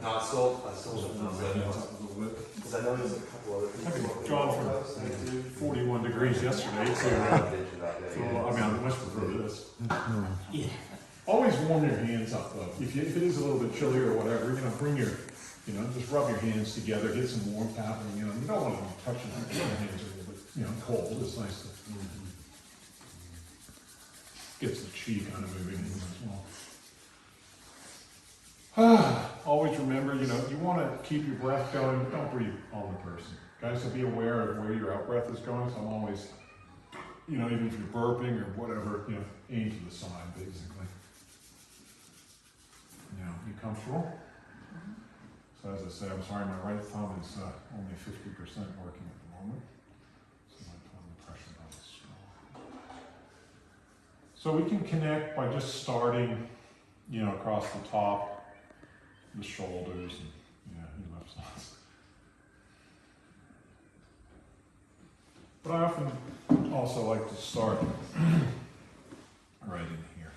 No, I saw it. Because I know there's a couple other people. I could draw for 41 degrees yesterday too. So, I mean, I much prefer this. Yeah. Always warm your hands up though. If it is a little bit chilly or whatever, bring your, just rub your hands together, get some warmth happening. You don't want to be touching your hands are a little bit, cold. It's nice to gets the chi kind of moving as well. Always remember, you want to keep your breath going. Don't breathe on the person. Okay, so be aware of where your out breath is going. So I'm always, even if you're burping or whatever, aim to the side basically. Now, you comfortable? So as I said, I'm sorry, my right thumb is only 50% working at the moment. So my thumb pressure not as strong. So we can connect by just starting, across the top, the shoulders, and he left sides. But I often also like to start right in here.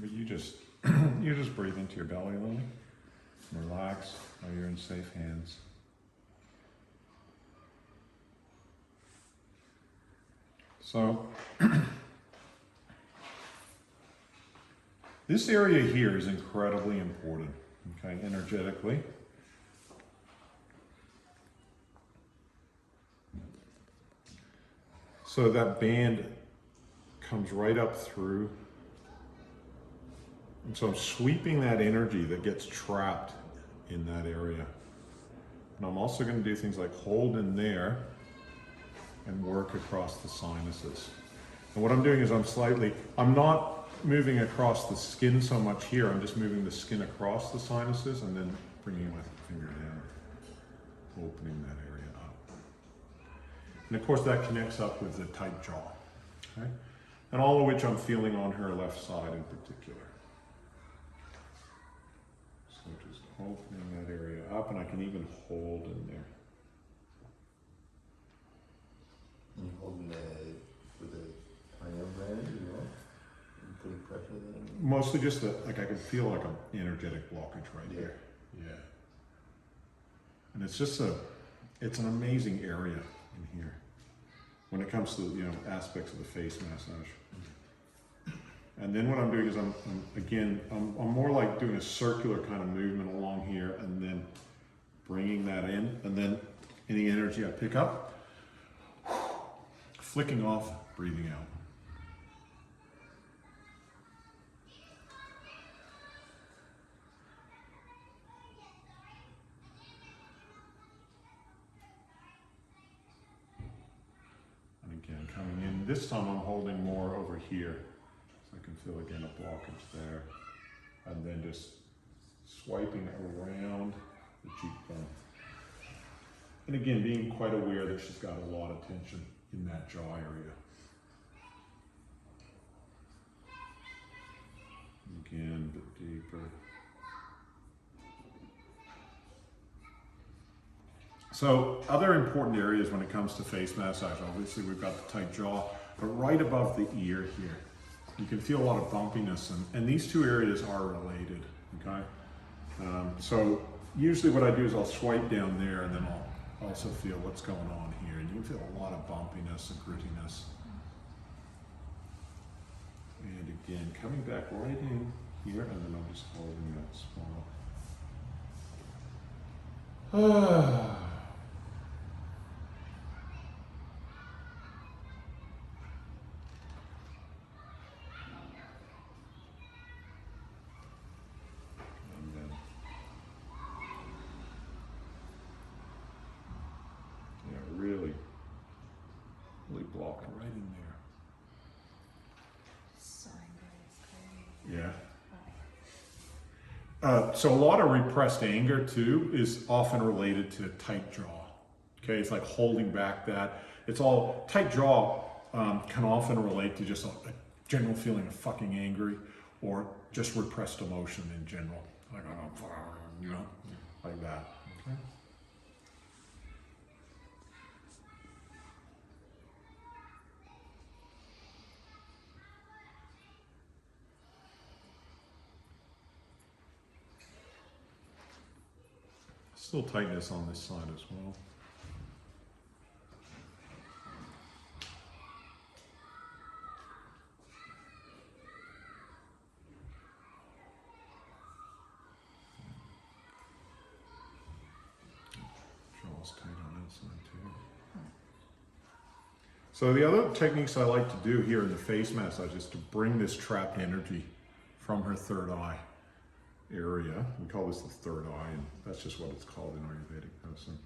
But you just breathe into your belly, Lily. Relax, while you're in safe hands. So, this area here is incredibly important, okay, energetically. So that band comes right up through. And so I'm sweeping that energy that gets trapped in that area. And I'm also going to do things like hold in there and work across the sinuses. And what I'm doing is I'm not moving across the skin so much here, I'm just moving the skin across the sinuses and then bringing my finger down, opening that area up. And of course that connects up with the tight jaw, okay? And all of which I'm feeling on her left side in particular. So just opening that area up, and I can even hold in there. And you're holding with a iron band, and putting pressure there? Mostly just I can feel like an energetic blockage right here. Yeah. And it's just it's an amazing area in here when it comes to, aspects of the face massage. And then what I'm doing is I'm more like doing a circular kind of movement along here and then bringing that in, and then any energy I pick up, flicking off, breathing out. And again, coming in, this time I'm holding more over here. So I can feel again a blockage there. And then just swiping around the cheekbone. And again, being quite aware that she's got a lot of tension in that jaw area. Again, a bit deeper. So other important areas when it comes to face massage, obviously we've got the tight jaw, but right above the ear here, you can feel a lot of bumpiness, and these two areas are related, okay? So usually what I do is I'll swipe down there, and then I'll also feel what's going on here, and you can feel a lot of bumpiness and grittiness. And again, coming back right in here, and then I'm just holding that spot. Really block right in there. So angry, it's Yeah. So a lot of repressed anger too is often related to tight jaw. Okay, it's like holding back that. It's all tight jaw can often relate to just a general feeling of fucking angry or just repressed emotion in general, like like that. Okay. Still tightness on this side as well. Jaw's tight on that side too. So the other techniques I like to do here in the face massage is to bring this trapped energy from her third eye area. We call this the third eye, and that's just what it's called in Ayurvedic medicine.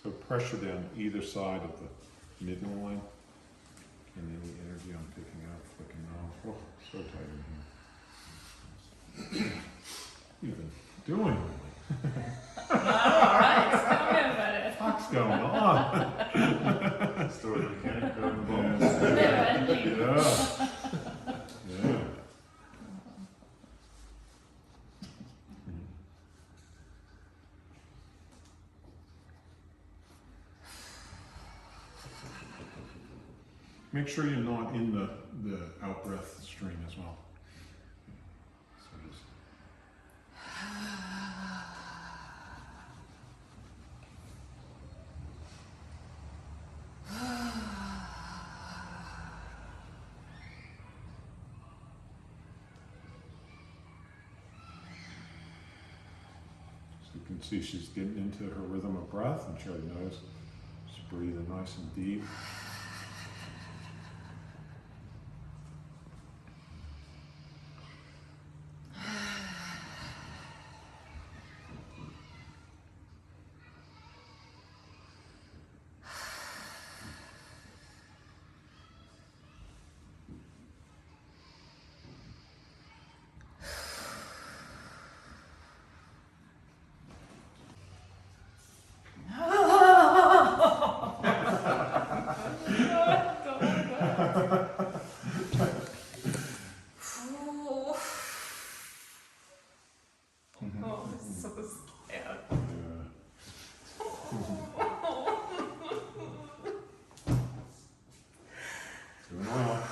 So pressure down either side of the midline, and any energy I'm picking up, flicking off. Oh, so tight in here. What are you doing? Alright, tell me about it. What's going on? Story of the mechanic driving the boat. Never ending. Yeah. Yeah. Make sure you're not in the out breath stream as well. So just so you can see she's getting into her rhythm of breath, and she already knows. Just breathing nice and deep. Oh, I'm so scared. Doing well.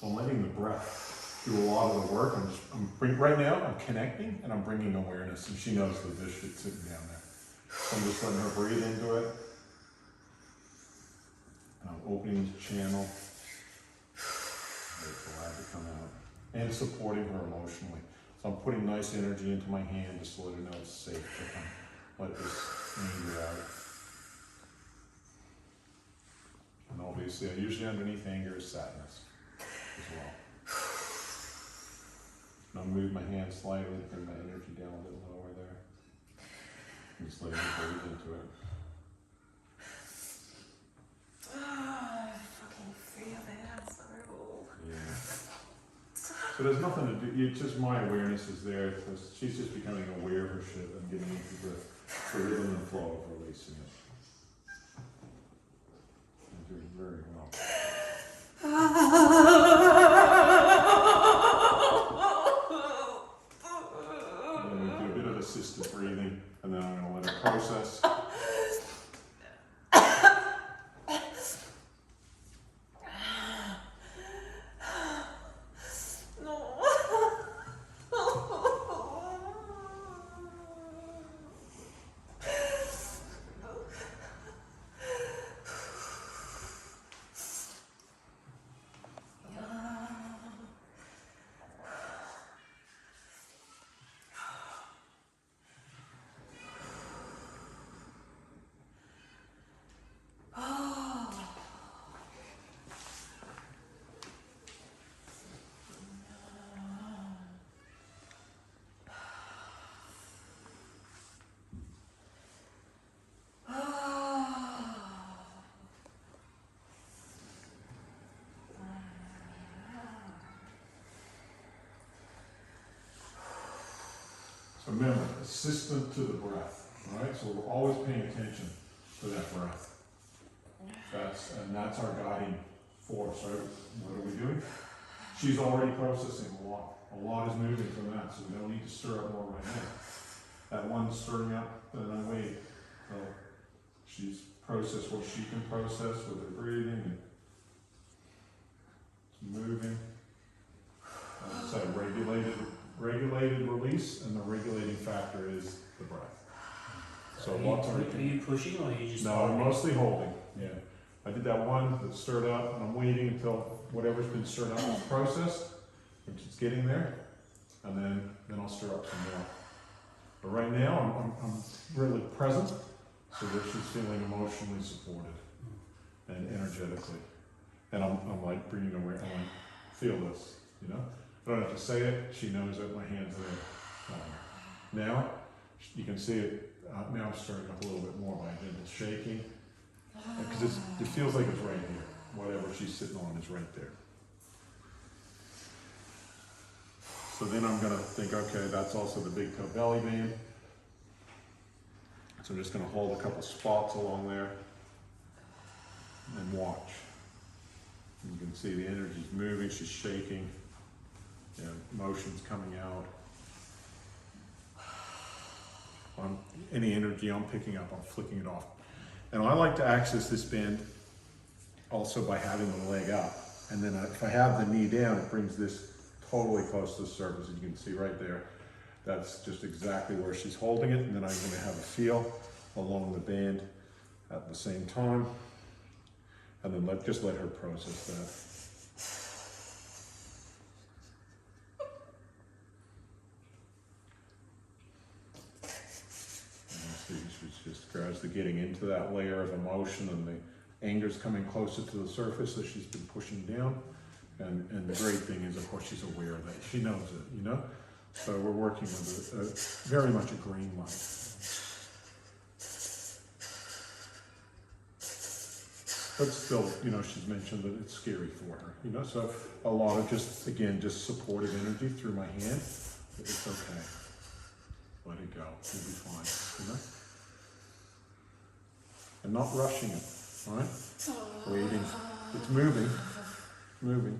I'm letting the breath do a lot of the work. Right now, I'm connecting and I'm bringing awareness, and she knows the dish that's sitting down there. So I'm just letting her breathe into it. And I'm opening the channel. Wait for that to come out. And supporting her emotionally. So I'm putting nice energy into my hand just to let her know it's safe to come. Let this anger out. And obviously, usually underneath anger is sadness as well. And I'll move my hand slightly, bring my energy down a little lower there. And just let me breathe into it. I fucking feel that so. Yeah. So there's nothing to do, it's just my awareness is there, because she's just becoming aware of her shit and getting into the rhythm and flow of releasing it. And doing very well. And then we do a bit of assisted breathing, and then I'm going to let her process. Remember, assistant to the breath, all right? So we're always paying attention to that breath. That's our guiding force, right? What are we doing? She's already processing a lot. A lot is moving from that, so we don't need to stir up more right now. That one's stirring up, then I wait. So she's processed what she can process with her breathing and moving. It's a regulated release, and the regulating factor is the breath. So lots of. Are you pushing or are you just? No, I'm mostly holding. Yeah, I did that one that stirred up, and I'm waiting until whatever's been stirred up is processed, which is getting there, and then I'll stir up some more. But right now, I'm really present, so that she's feeling emotionally supported and energetically, and I'm like bringing aware. I'm like, feel this, you know. I don't have to say it. She knows that my hands are there. Now you can see it. Now I'm stirring up a little bit more by gentle shaking, because it feels like it's right here. Whatever she's sitting on is right there. So then I'm gonna think, okay, that's also the big toe belly band. So I'm just gonna hold a couple spots along there and watch. You can see the energy's moving, she's shaking, you know, motion's coming out. Any energy I'm picking up, I'm flicking it off. And I like to access this band also by having the leg up. And then if I have the knee down, it brings this totally close to the surface. As you can see right there, that's just exactly where she's holding it. And then I'm gonna have a feel along the band at the same time. And then just let her process that. She's just gradually getting into that layer of emotion, and the anger's coming closer to the surface as she's been pushing down. And the great thing is, of course, she's aware of that. She knows it, you know? So we're working with very much a green light. But still, you know, she's mentioned that it's scary for her, you know? So a lot of just supportive energy through my hand. It's okay. Let it go. You'll be fine, you know? And not rushing it, all right? Waiting. It's moving. Moving.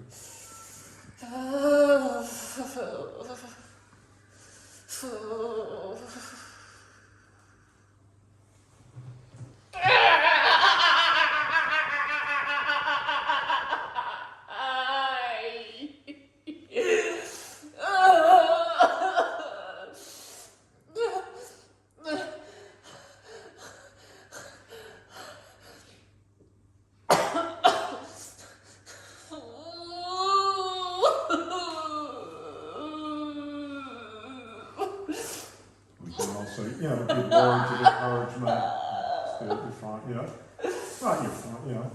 So, you know, good words of encouragement. You're fine, you know. Not you're fine, you know.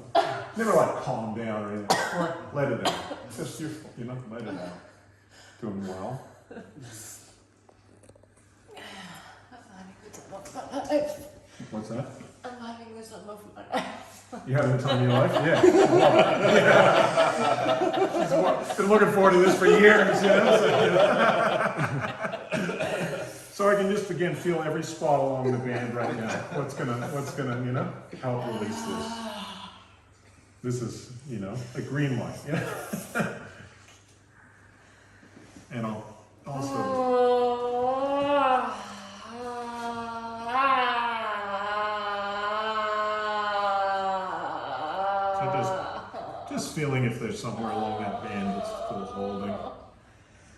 Never like calm down or anything. Or let it out. Just you know, let it out. Doing well. What's that? I'm having the time of my life. You having the time of your life? Yeah. Yeah. She's been looking forward to this for years, you know. So, you know. So I can just again feel every spot along the band right now. What's gonna, you know, help release this. This is, you know, a green light. Yeah. And I'll also. So just feeling if there's somewhere along that band that's still holding.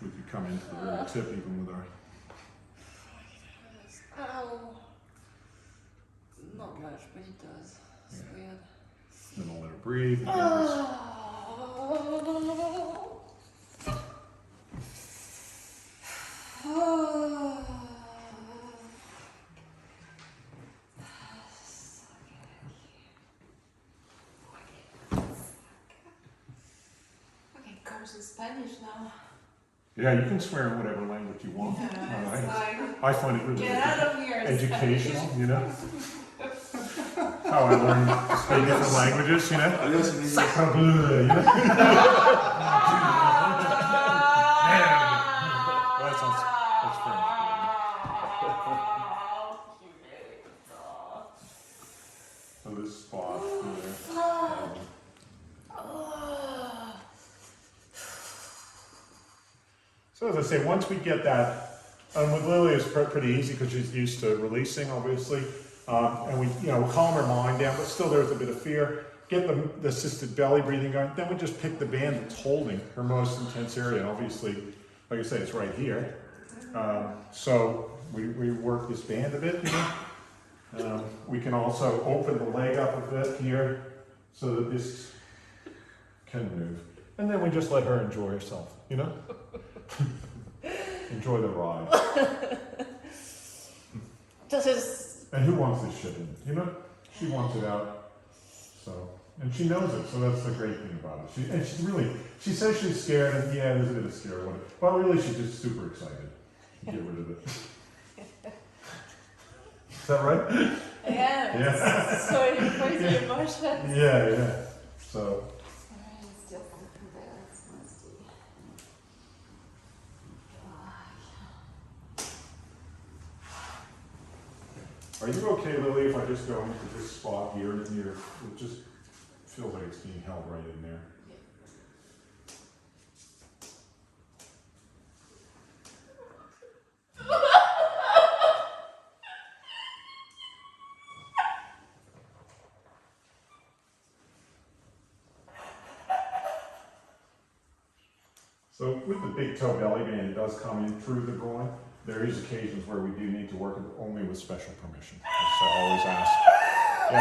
We could come into the very tip even with our. Ow. Not much, but it does. It's weird. Then I'll let her breathe. Okay, comes in Spanish now. Yeah, you can swear in whatever language you want. Yeah, All right. like, I find it really get out of here. educational, you know? How I learned to speak different languages, you know? You know? Well, that's French. this spot here. So as I say, once we get that, and with Lily it's pretty easy because she's used to releasing, obviously, and we, calm her mind down, but still there's a bit of fear. Get the assisted belly breathing going. Then we just pick the band that's holding her most intense area. And obviously, like I say, it's right here. So we work this band a bit. We can also open the leg up a bit here so that this can move. And then we just let her enjoy herself, Enjoy the ride. And who wants this shit in, She wants it out. So, and she knows it, so that's the great thing about it. She says she's scared, and yeah, there's a bit of scare, but really she's just super excited to get rid of it. Is that right? Yeah. So crazy emotions. Yeah. So. Still something there. It's nasty. Are you okay, Lily, if I just go into this spot here and it just feels like it's being held right in there? So with the big toe belly band, it does come in through the groin. There is occasions where we do need to work it only with special permission. As I always ask. Yeah,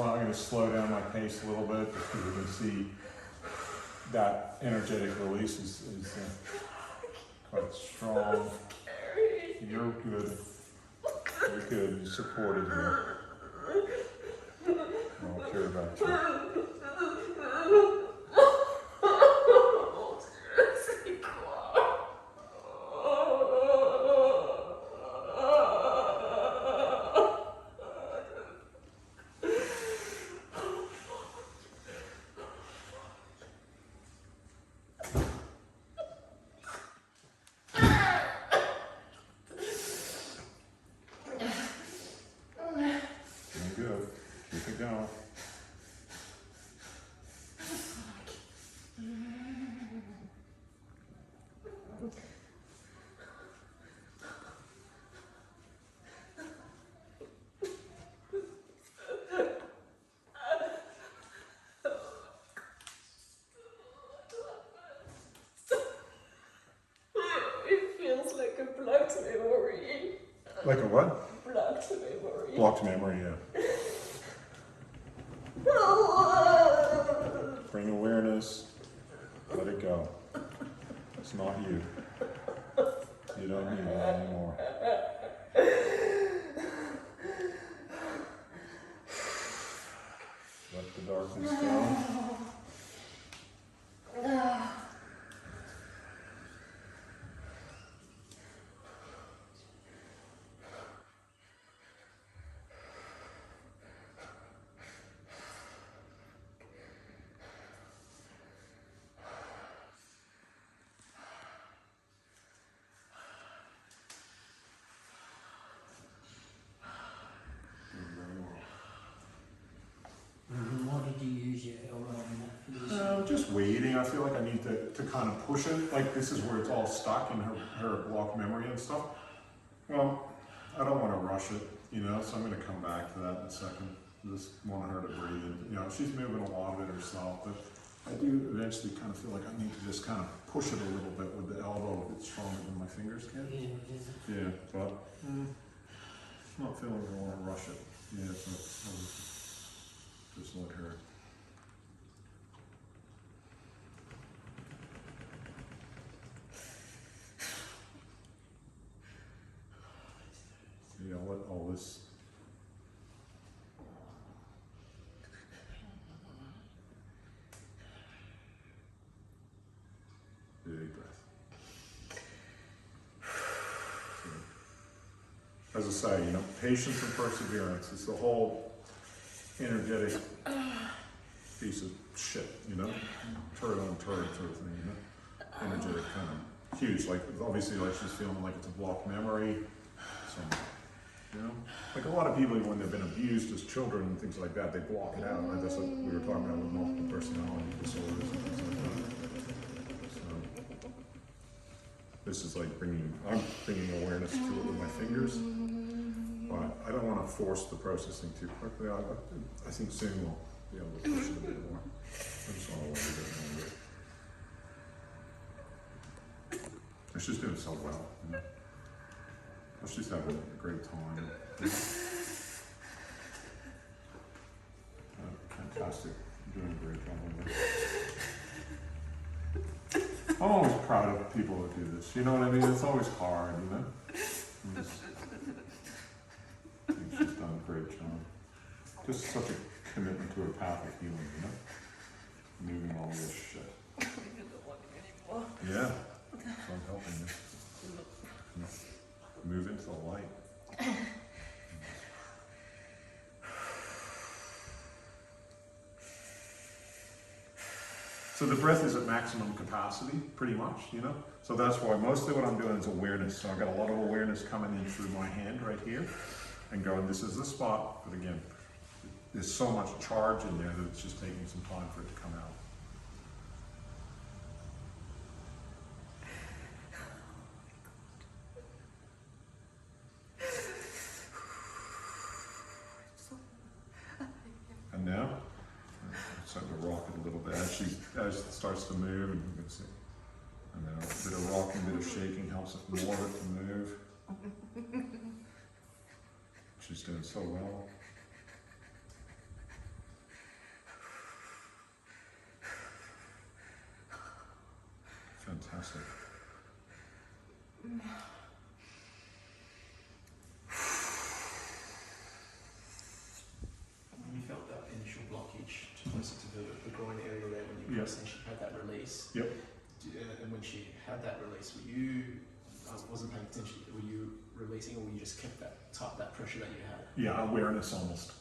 I'm going to slow down my pace a little bit just because you can see that energetic release is quite strong. You're good. You're good. You're supported here. I don't care about you. Good. Keep it going. It feels like a blocked memory. Like a what? Blocked memory. Blocked memory, yeah. Bring awareness. Let it go. It's not you. You don't need it anymore. Let the darkness go. What did you use your elbow on that for this? Just waiting. I feel like I need to kind of push it. Like this is where it's all stuck in her block memory and stuff. Well, I don't want to rush it, so I'm going to come back to that in a second. Just want her to breathe. And, you know, she's moving a lot of it herself, but I do eventually kind of feel like I need to just kind of push it a little bit with the elbow if it's stronger than my fingers can. Yeah, but not feeling I want to rush it. Yeah, so I'll just let her. Yeah, I'll let all this. Big breath. As I say, you know, patience and perseverance. It's the whole energetic piece of shit, you know? Turd on turd sort of thing, you know? Energetic kind of huge. Like, obviously, like she's feeling like it's a blocked memory. So, you know? Like a lot of people, when they've been abused as children and things like that, they block it out. Like that's what we were talking about with multiple personality disorders and things like that. So, this is like I'm bringing awareness to it with my fingers. But I don't want to force the processing too quickly. I think soon we'll be able to push it a bit more. I just want to wait a bit longer. And she's doing so well. You know? She's having a great time. Fantastic. You're doing a great job with it. I'm always proud of people that do this. You know what I mean? It's always hard, you know? I think she's done a great job. Just such a commitment to her path of healing, you know? Moving all this shit. Yeah. So I'm helping you. Yeah. Move into the light. So the breath is at maximum capacity, pretty much, you know? So that's why mostly what I'm doing is awareness. So I've got a lot of awareness coming in through my hand right here and going, this is the spot. But again, there's so much charge in there that it's just taking some time for it to come out. And now, I'm starting to rock it a little bit as it starts to move, and you can see. And then a bit of rocking, a bit of shaking helps it more of it to move. She's doing so well. Fantastic. You felt that initial blockage closer to the groin area there when you essentially had that release. Yep. And when she had that release, were you, I wasn't paying attention, were you releasing or were you just kept that pressure that you had? Yeah, awareness almost.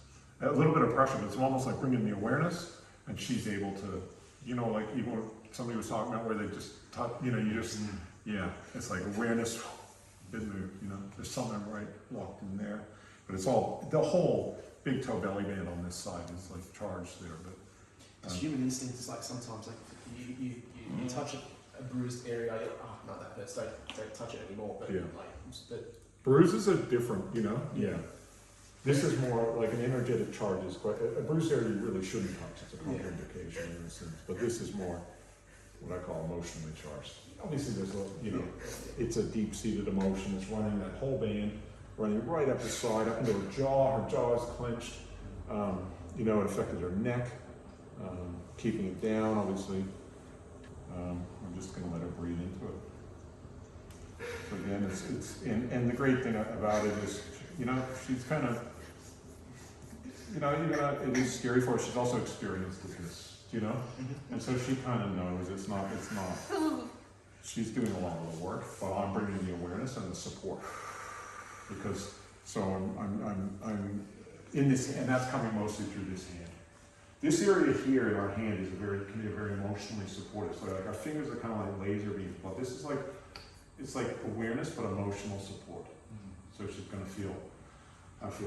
A little bit of pressure, but it's almost like bringing the awareness, and she's able to, you know, like even what somebody was talking about where they just touch, you know, you just, yeah, it's like awareness, didn't move, you know, there's something right locked in there. But it's all, the whole big toe belly band on this side is like charged there. But Because human instinct is like sometimes like you touch a bruised area, you're like, oh, not that hurts, don't touch it anymore. But Yeah. like bruises are different, you know? Yeah. This is more like an energetic charge is quite, a bruised area you really shouldn't touch, it's a contraindication in a sense. But this is more what I call emotionally charged. Obviously there's a, you know, it's a deep-seated emotion, it's running that whole band, running right up the side, up into her jaw is clenched. You know, it affected her neck, keeping it down, obviously. I'm just gonna let her breathe into it. So again, and the great thing about it is, you know, she's kind of, you know, even though it is scary for her, she's also experienced this, you know? And so she kind of knows it's not, she's doing a lot of the work, but I'm bringing the awareness and the support. Because, so I'm in this, and that's coming mostly through this hand. This area here in our hand is can be very emotionally supportive. So like our fingers are kind of like laser beams, but this is like, it's like awareness, but emotional support. So she's going to feel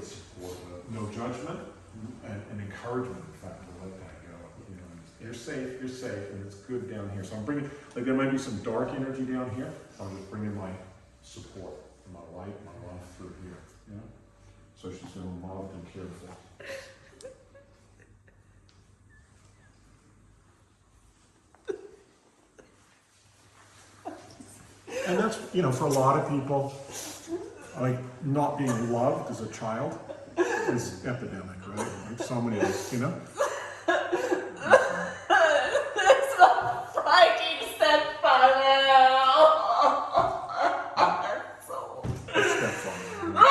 support, no judgment, and encouragement. In fact, to let that go. You know, you're safe, and it's good down here. So I'm bringing, like there might be some dark energy down here. So I'm just bringing my support, my light, my love through here. You know, so she's feeling loved and cared for. And that's, you know, for a lot of people, like not being loved as a child is epidemic, right? Like so many of us, you know? That's a freaking stepfather. So. Stepfather.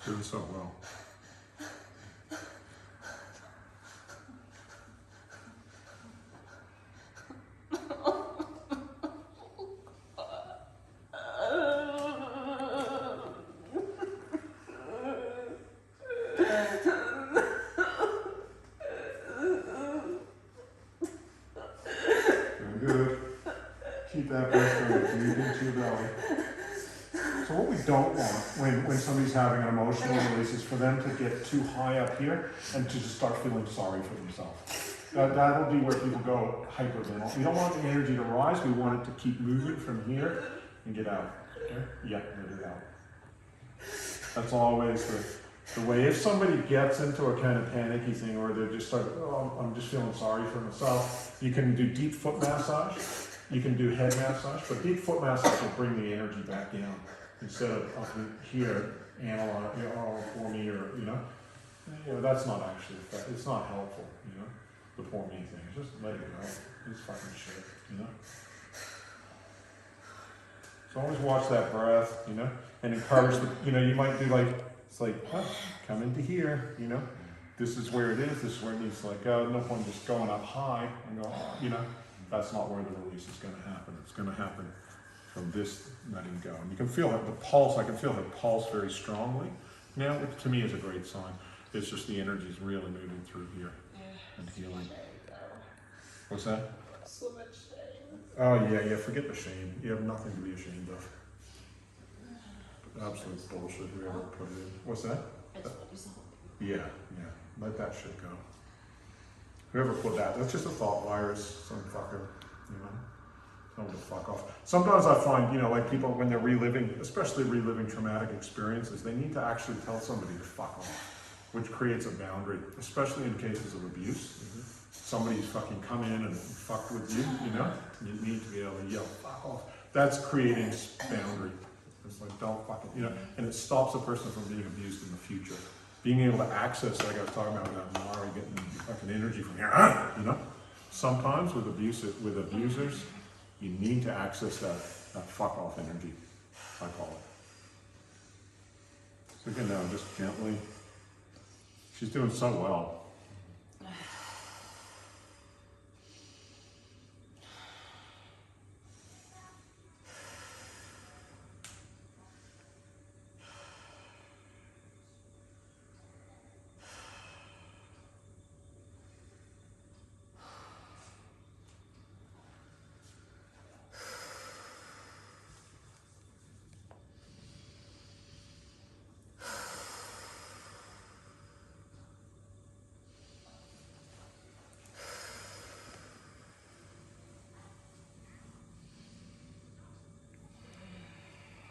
Doing so well. Very good. Keep that breath going deep into your belly. So what we don't want when somebody's having an emotional release is for them to get too high up here and to just start feeling sorry for themselves. That'll be where people go hyperventilate. We don't want the energy to rise. We want it to keep moving from here and get out. Okay? Yeah, let it out. That's always the way. If somebody gets into a kind of panicky thing or they're just like, oh, I'm just feeling sorry for myself, you can do deep foot massage. You can do head massage, but deep foot massage will bring the energy back down instead of up here, analyze, you know, for me, or you know, that's not actually, it's not helpful, you know, the poor me thing. Just let it go. It's fucking shit, you know. So always watch that breath, you know, and encourage the, you know, you might do like, it's like, oh, come into here, you know, this is where it is, this is where it needs to like go. No point just going up high and go, oh, you know, that's not where the release is going to happen. It's going to happen from this letting go. And you can feel it, the pulse, I can feel the pulse very strongly now, which to me is a great sign. It's just the energy is really moving through here and healing. What's that? So much shame. Oh yeah, forget the shame. You have nothing to be ashamed of. Absolute bullshit, whoever put it in. What's that? Yeah, let that shit go. Whoever put that, that's just a thought virus, some fucker, you know, tell them to fuck off. Sometimes I find, you know, like people, when they're reliving, especially reliving traumatic experiences, they need to actually tell somebody to fuck off, which creates a boundary, especially in cases of abuse. Somebody's fucking come in and fucked with you, you know, you need to be able to yell, fuck off. That's creating boundary. It's like, don't fucking, you know, and it stops a person from being abused in the future. Being able to access, like I was talking about with that Mari, getting fucking energy from here, you know? Sometimes with abusers, you need to access that fuck off energy, I call it. So again, now just gently, she's doing so well.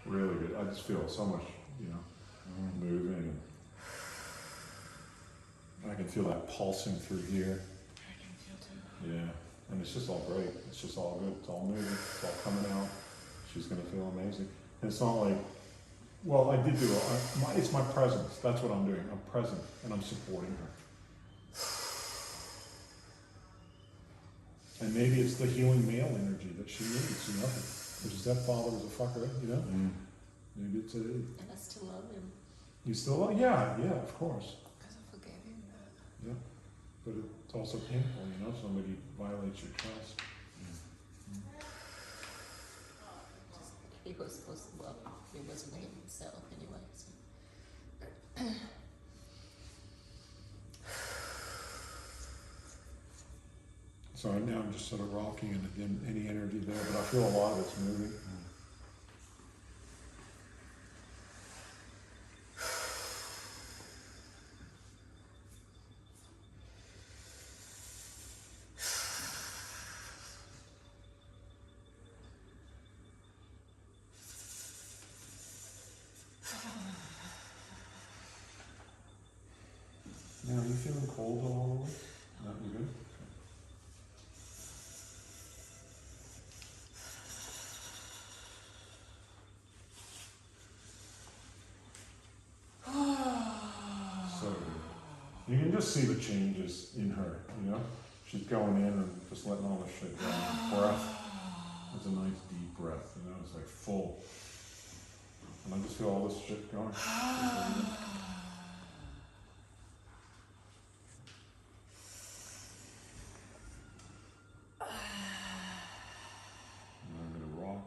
Really good. I just feel so much, you know, moving. I can feel that pulsing through here. I can feel too. Yeah, and it's just all great. It's just all good. It's all moving. It's all coming out. She's gonna feel amazing. And it's not like, well, I did do it. It's my presence. That's what I'm doing. I'm present and I'm supporting her. And maybe it's the healing male energy that she needs, you know. Because his stepfather was a fucker, you know? Maybe it's And I still love him. You still love? Yeah, of course. Because I forgave him that. Yeah. But it's also painful, you know, somebody violates your trust. He he was supposed to, well, he wasn't himself anyway, so. So now I'm just sort of rocking and again, any energy there, but I feel a lot of it's moving. Now, are you feeling cold all the way? Not you good? So you can just see the changes in her, you know? She's going in and just letting all the shit go. Breath. It's a nice deep breath, you know? It's like full. And I just feel all this shit going. And I'm gonna rock.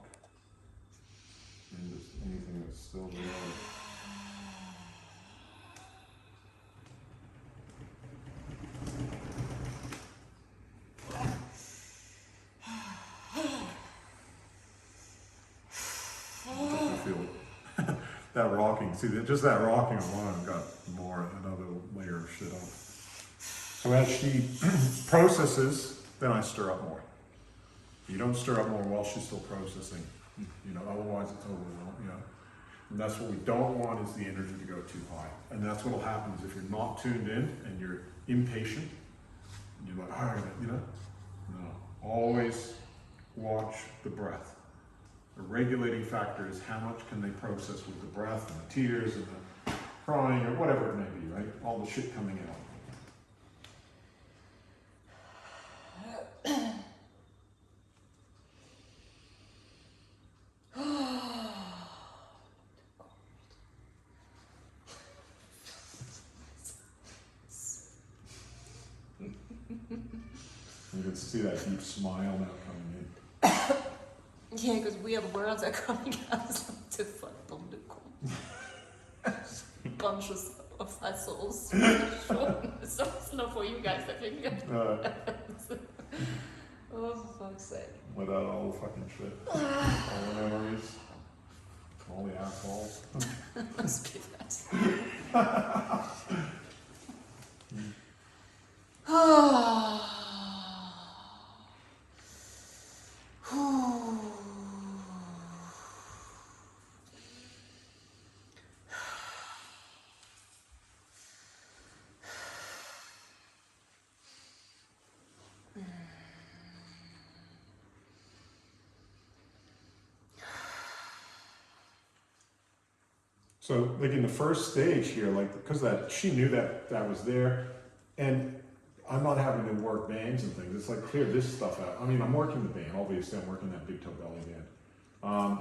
And just anything that's still there. That rocking, see, just that rocking alone got another layer of shit on. So as she processes, then I stir up more. You don't stir up more while she's still processing, you know, otherwise it's overwhelmed, you know. And that's what we don't want, is the energy to go too high. And that's what'll happen is if you're not tuned in and you're impatient, and you're like, you know, no, always watch the breath. The regulating factor is how much can they process with the breath and the tears and the crying or whatever it may be, right? All the shit coming out. You can see that deep smile now coming in. Yeah, because weird words are coming out to from the conscious of our souls. Sure. So it's not for you guys, I think. Oh, for fuck's sake. Without all the fucking shit. All the memories. All the assholes. Must be that. So, like in the first stage here, like, because she knew that was there, and I'm not having to work bands and things. It's like clear this stuff out. I mean, I'm working the band. Obviously, I'm working that big toe belly band.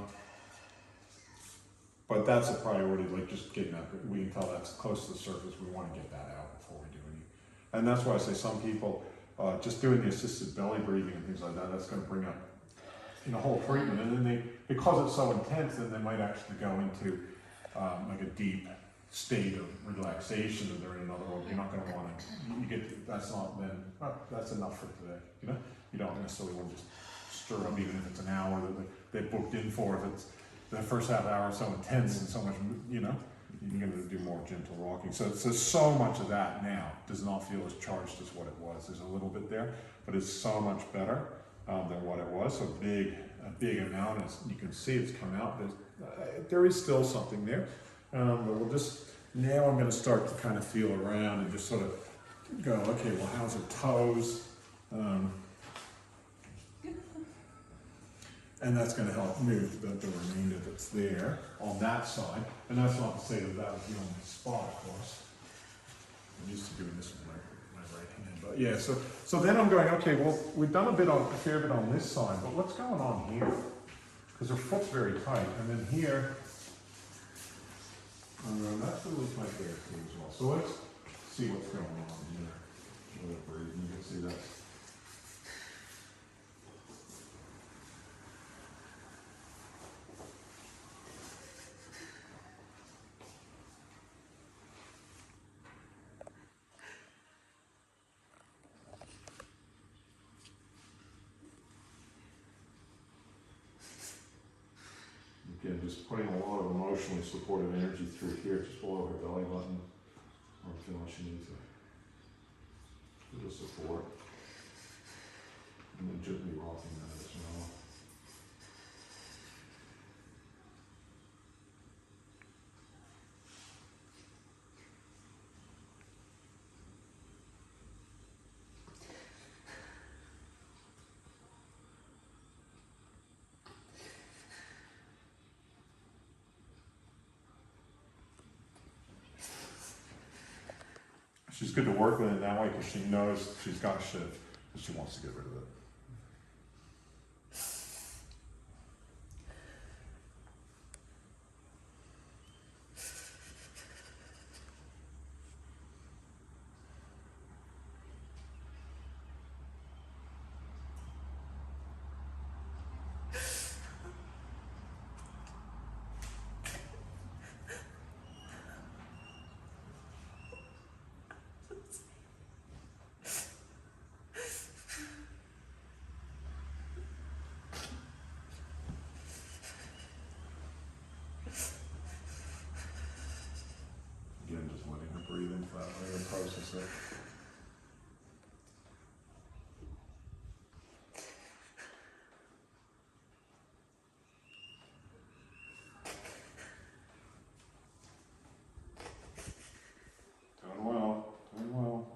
But that's a priority, like just getting that. We can tell that's close to the surface. We want to get that out before we do any. And that's why I say some people, just doing the assisted belly breathing and things like that, that's going to bring up, you know, whole treatment. And then because it's so intense, then they might actually go into like a deep state of relaxation, and they're in another world. You're not going to want to. You get that's not then. Oh, that's enough for today. You know, you don't necessarily want to just stir up, even if it's an hour that they booked in for. If it's the first half hour so intense and so much, you know, you're going to do more gentle rocking. So so much of that now does not feel as charged as what it was. There's a little bit there, but it's so much better than what it was. So a big amount, as you can see, it's come out. There is still something there, but we'll just, now I'm going to start to kind of feel around and just sort of go, okay, well, how's her toes? And that's going to help move the remainder that's there on that side. And that's not to say that that was the only spot, of course. I'm used to doing this with my right hand. But yeah, so then I'm going, okay, well, we've done a fair bit on this side, but what's going on here? Because her foot's very tight. And then here, that's really tight there too as well. So let's see what's going on here. You can see that. just putting a lot of emotionally supportive energy through here, just below her belly button. I'm feeling she needs a bit of support. And then gently rocking that as well. She's good to work with in that way because she knows she's got shit, but she wants to get rid of it. Again, just letting her breathe into that way and process it. Doing well, doing well.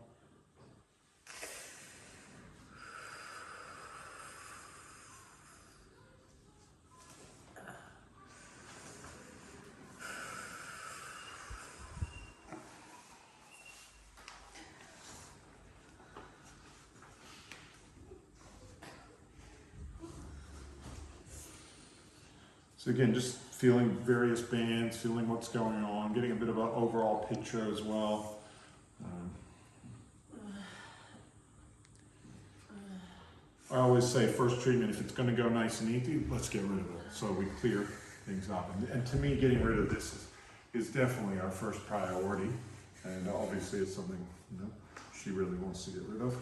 So again, just feeling various bands, feeling what's going on, getting a bit of an overall picture as well. I always say first treatment, if it's going to go nice and easy, let's get rid of it. So we clear things up. And to me, getting rid of this is definitely our first priority. And obviously it's something, you know, she really wants to get rid of.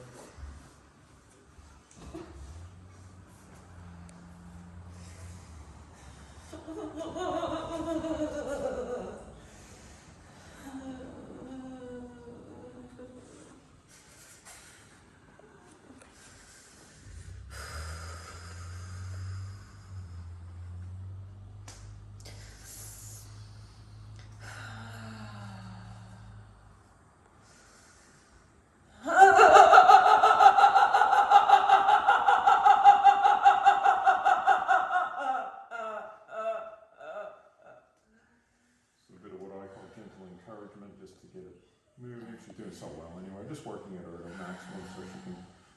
Just to get it moving. She's doing so well anyway. Just working at her at a maximum so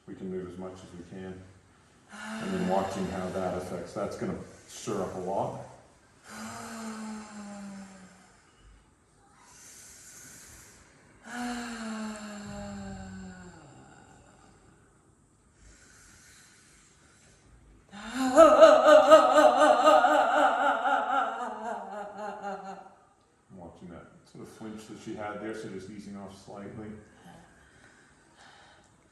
we can move as much as we can. And then watching how that affects. That's going to stir up a lot. Watching that sort of flinch that she had there, so just easing off slightly.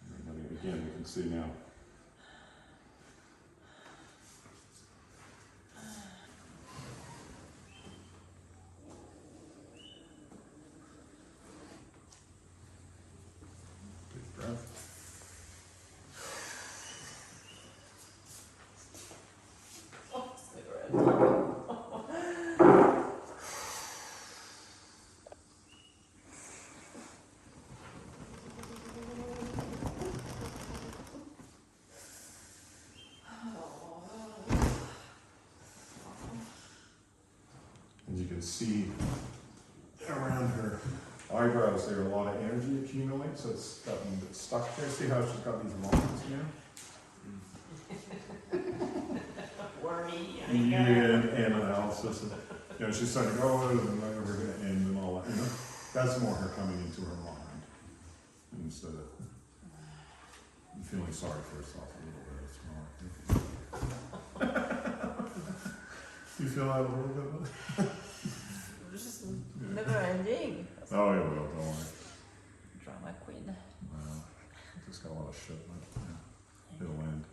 And then again, we can see now. Big breath. As you can see around her eyebrows, there a lot of energy accumulates, so it's gotten a bit stuck there. See how she's got these lines now? Worry, Yeah, and analysis. And, you know, she's starting to go, oh, and then we're going to end and all that. You know, that's more her coming into her mind instead of feeling sorry for herself a little bit. It's more. You feel that a little bit? It's just never ending. Oh, yeah, well, don't worry. Drama queen. Well, just got a lot of shit, but yeah, it'll end.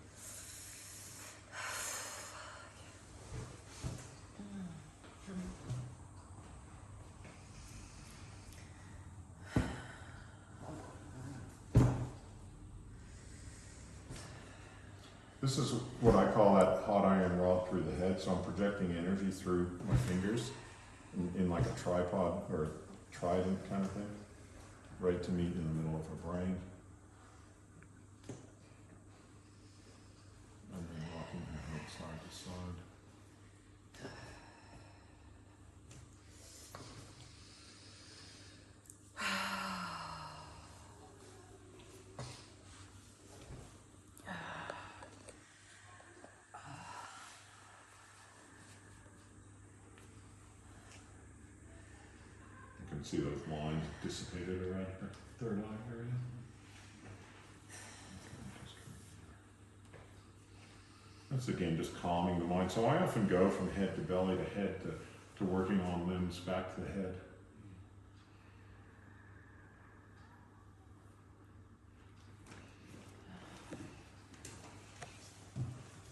This is what I call that hot iron rod through the head. So I'm projecting energy through my fingers in like a tripod or trident kind of thing, right to meet in the middle of her brain. And then rocking her head side to side. You can see those lines dissipated around her third eye area. That's again just calming the mind. So I often go from head to belly to head to working on limbs back to the head.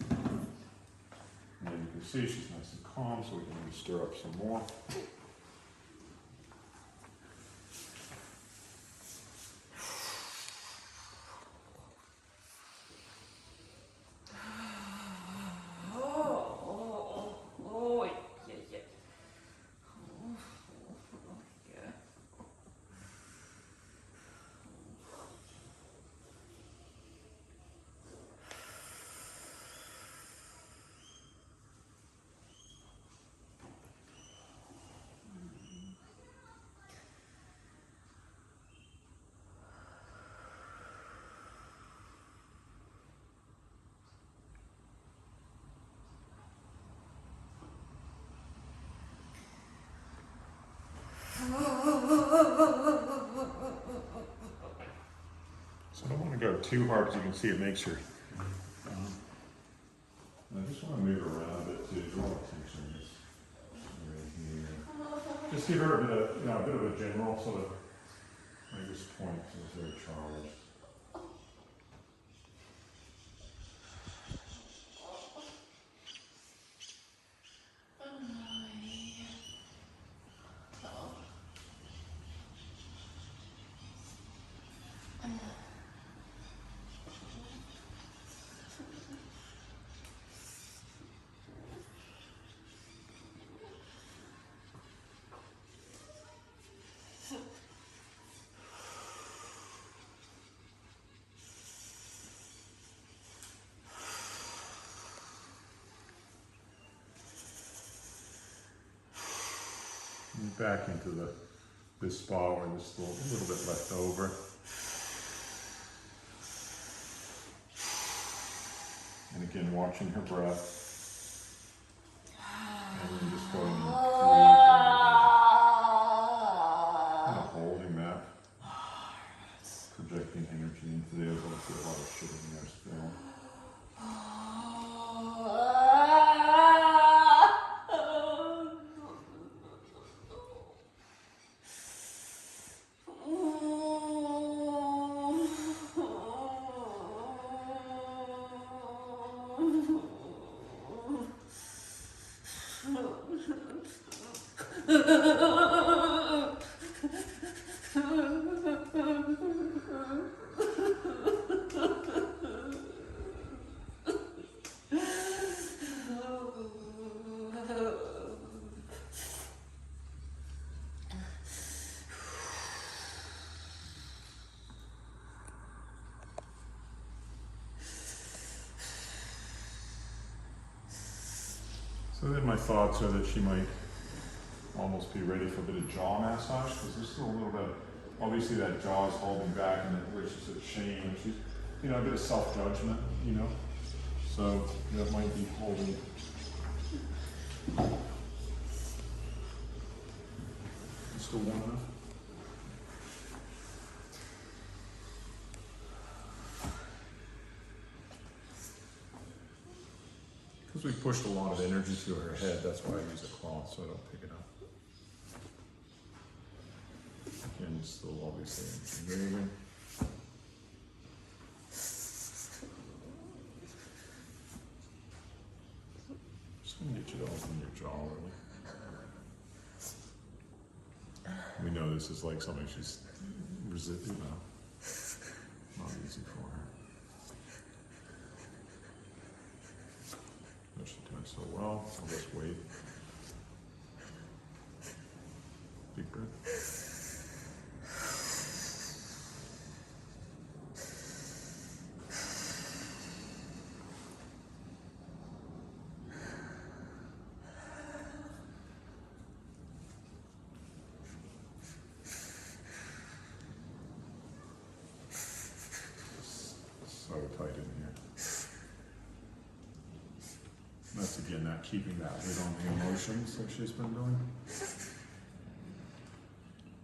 And then you can see she's nice and calm, so we can maybe stir up some more. So I don't want to go too hard because you can see it makes her. I just want to move around a bit to draw attention. Right here. Just give her a bit of, a bit of a general sort of, I just point so it's very charged. And back into this spot where there's still a little bit left over. And again, watching her breath. And then just going in kind of holding that. Projecting energy into the able to feel a lot of shit in there still. So then my thoughts are that she might almost be ready for a bit of jaw massage, because there's still a little bit, obviously that jaw is holding back and where she's at shame, and she's, a bit of self-judgment, so that might be holding. Still warm enough? Because we pushed a lot of energy through her head, that's why I use a cloth so I don't pick it up. Again, still obviously moving. Just gonna get you to open your jaw really. We know this is like something she's resisting, not easy for her. just wait. Big breath. So tight in here. That's again that keeping that lid on the emotions that she's been doing.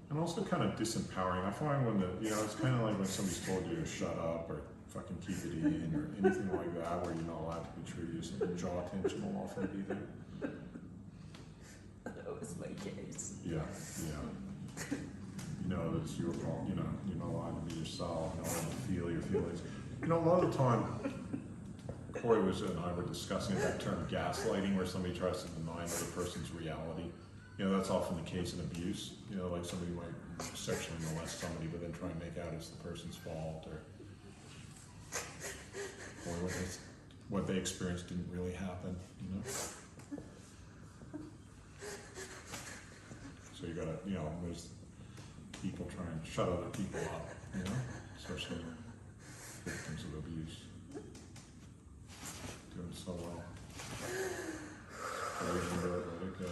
And also kind of disempowering. I find when it's kind of like when somebody's told you to shut up or fucking keep it in or anything like that where you're not allowed to be true. Your jaw tension will often be there. That was my case. Yeah. It's your fault. You're not allowed to be yourself. You're not allowed to feel your feelings. A lot of the time, Corey and I were discussing that term gaslighting, where somebody tries to deny another person's reality. That's often the case in abuse. Like somebody might sexually molest somebody, but then try and make out it's the person's fault, or what they experienced didn't really happen. So you gotta, there's people trying to shut other people up, especially victims of abuse. Doing so well. Let it go.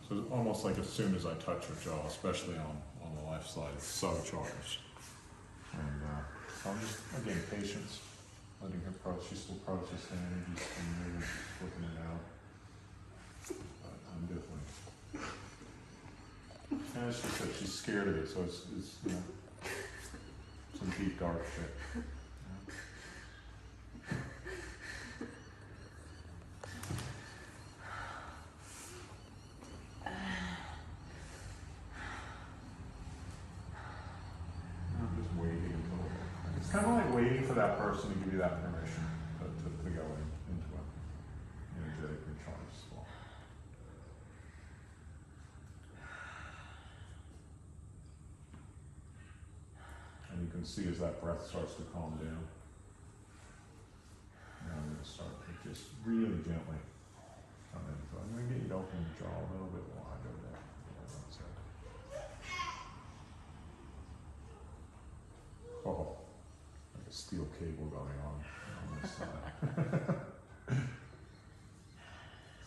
So it's almost like as soon as I touch her jaw, especially on the left side, it's so charged. And I'm just, again, patience. Letting her process, she's still processing energy, still moving, flipping it out. But I'm definitely, and as she said, she's scared of it, so it's some deep dark shit. I'm just waiting until it's kind of like waiting for that person to give you that permission to go into an energetic recharge spot. And you can see as that breath starts to calm down. Now I'm going to start to just really gently come in. So I'm going to get you to open your jaw a little bit wider there. Yeah, that's it. Oh, like a steel cable going on this side.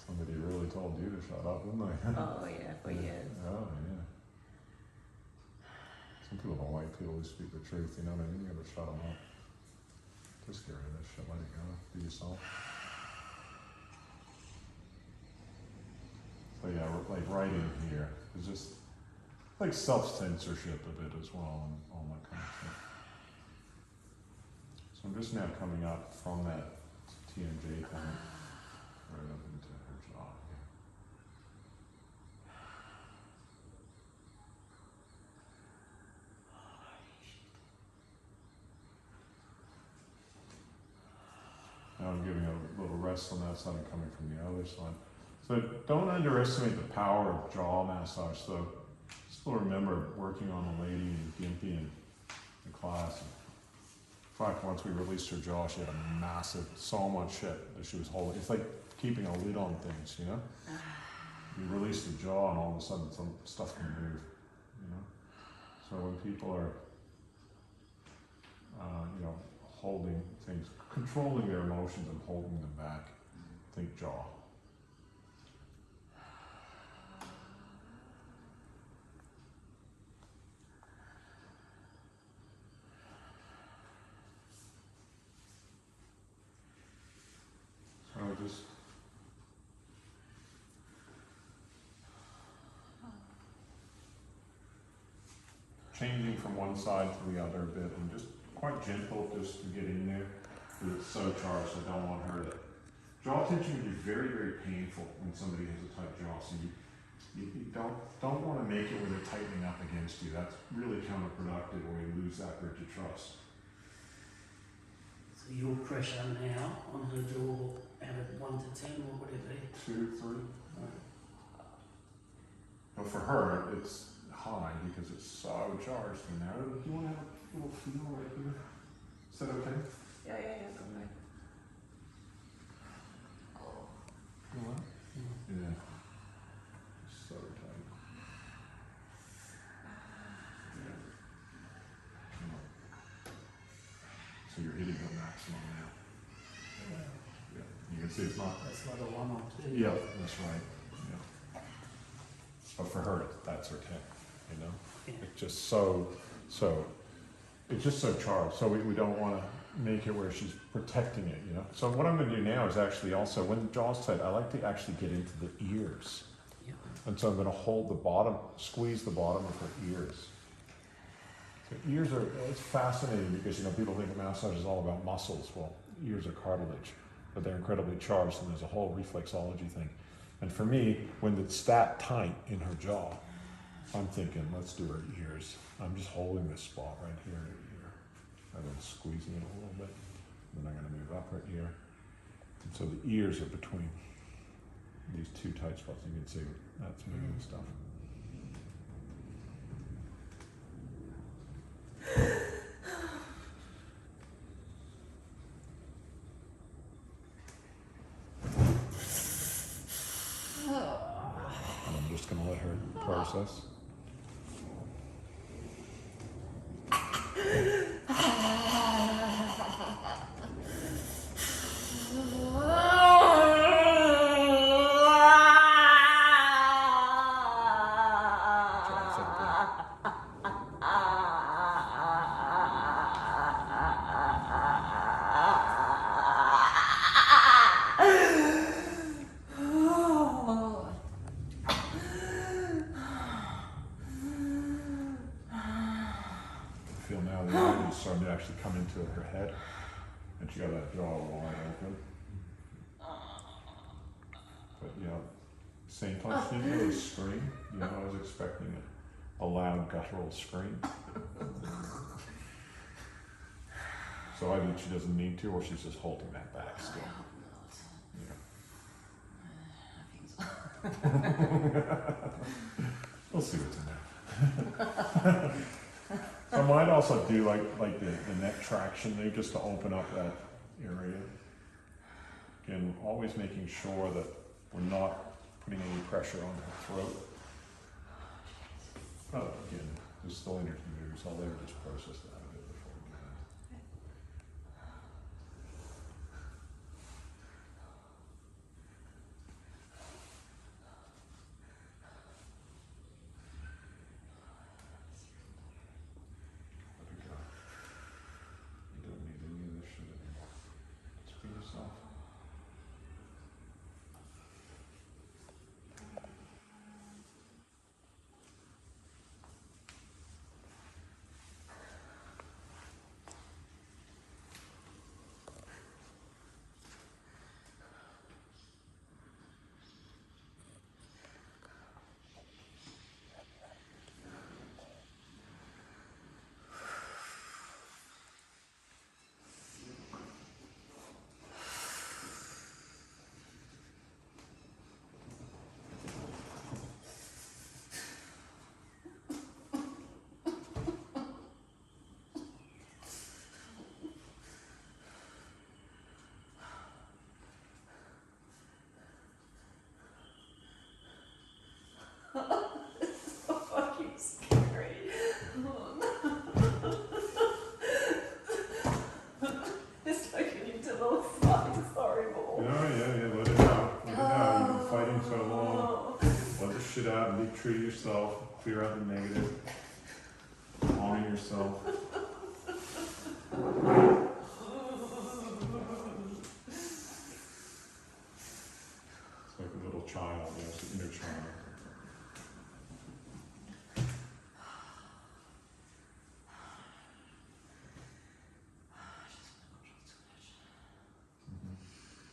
Somebody really told you to shut up, didn't they? Oh yeah, for years. Oh yeah. Some people don't like people who speak the truth, you know what I mean? You gotta shut them up. Just get rid of that shit, let it go. Be yourself. So yeah, like right in here, it's just like self-censorship a bit as well and all that kind of stuff. So I'm just now coming up from that TMJ point right up into her jaw here. Now I'm giving a little rest on that side and coming from the other side. So don't underestimate the power of jaw massage. So still remember working on a lady in Gimpy in the class. In fact, once we released her jaw, she had a massive, so much shit that she was holding. It's like keeping a lid on things, You release the jaw and all of a sudden some stuff can move, So when people are, holding things, controlling their emotions and holding them back, think jaw. So just changing from one side to the other a bit and just quite gentle just to get in there because it's so charged. I don't want her to. Jaw tension can be very, very painful when somebody has a tight jaw. So you don't want to make it where they're tightening up against you. That's really counterproductive or you lose that bridge of trust. So your pressure now on her jaw out of 1 to 10, what would it be? 2, 3. But for her, it's high because it's so charged in there. Do you want to have a little feel right here? Is that okay? Yeah, go back. You want? Yeah. So tight. Yeah. So you're hitting the maximum now. Yeah. You can see it's not. That's like a 1 or 2. Yeah, that's right. Yeah. But for her, that's okay. You know, Yeah. it's just so. It's just so charged. So we don't want to make it where she's protecting it. You know. So what I'm going to do now is actually also when the jaw's tight, I like to actually get into the ears. Yeah. And so I'm going to hold the bottom, squeeze the bottom of her ears. So ears are, it's fascinating because, you know, people think a massage is all about muscles. Well, ears are cartilage, but they're incredibly charged and there's a whole reflexology thing. And for me, when it's that tight in her jaw, I'm thinking, let's do her ears. I'm just holding this spot right here in her ear. And then squeezing it a little bit. And then I'm going to move up her ear. And so the ears are between these two tight spots. You can see that's moving stuff. And I'm just going to let her process. Feel now the energy is starting to actually come into her head, and she got that jaw wide open. But you know, same time she didn't really scream. You know, I was expecting a loud guttural scream. So either she doesn't need to, or she's just holding that back still. We'll see what's in there. So I might also do like the neck traction there just to open up that area. Again, always making sure that we're not putting any pressure on her throat. Oh, again, there's still energy moves. I'll let her just process that a bit before we get in. Let it go. You don't need any of this shit anymore. Just be yourself. Fucking scary. It's taking you to the side. It's horrible. Yeah, let it out. Let it out. You've been fighting so long. Let the shit out and be true to yourself. Clear out the negative. Honor yourself. It's like a little child, you know, it's an inner child.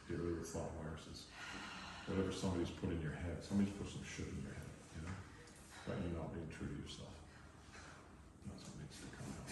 Get rid of the thought viruses. Whatever somebody's put in your head, somebody's put some shit in your head, you know? But you're not being true to yourself. That's what needs to come out.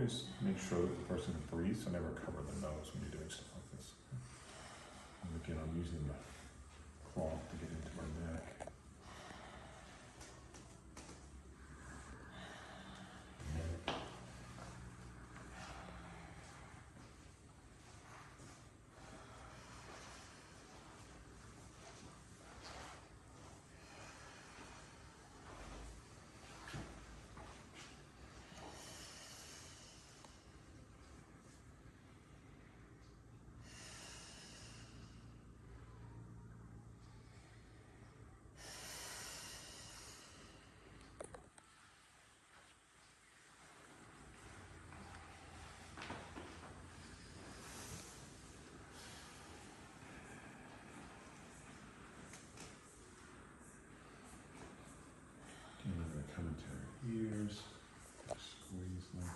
always make sure that the person can breathe, so never cover the nose when you're doing stuff like this. And again, I'm using the cloth to get into my neck. And I'm going to come into her ears, squeeze them.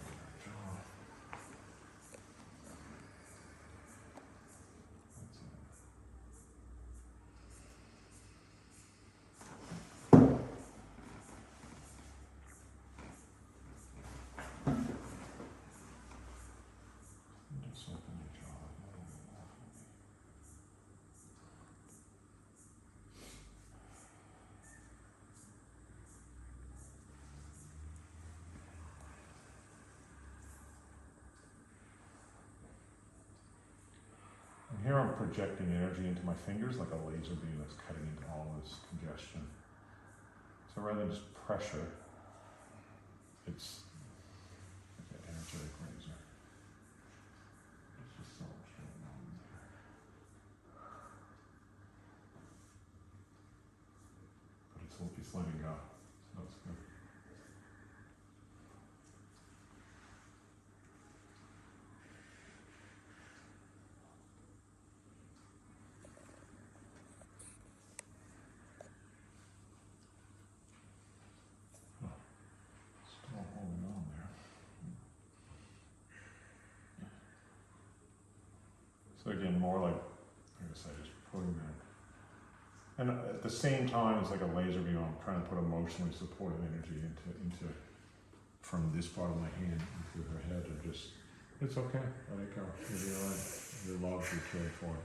Her jaw. That's it. And just open your jaw a little bit more for me. And here I'm projecting energy into my fingers like a laser beam that's cutting into all this congestion. So rather than just pressure, it's like an energetic razor. There's just so much going on there. But it's letting go, so that's good. Still holding on there. So again, more like I said, just putting that. And at the same time, it's like a laser beam. I'm trying to put emotionally supportive energy into from this part of my hand into her head, or just, it's okay, let it go. You'll be all right. You're loved, you're cared for.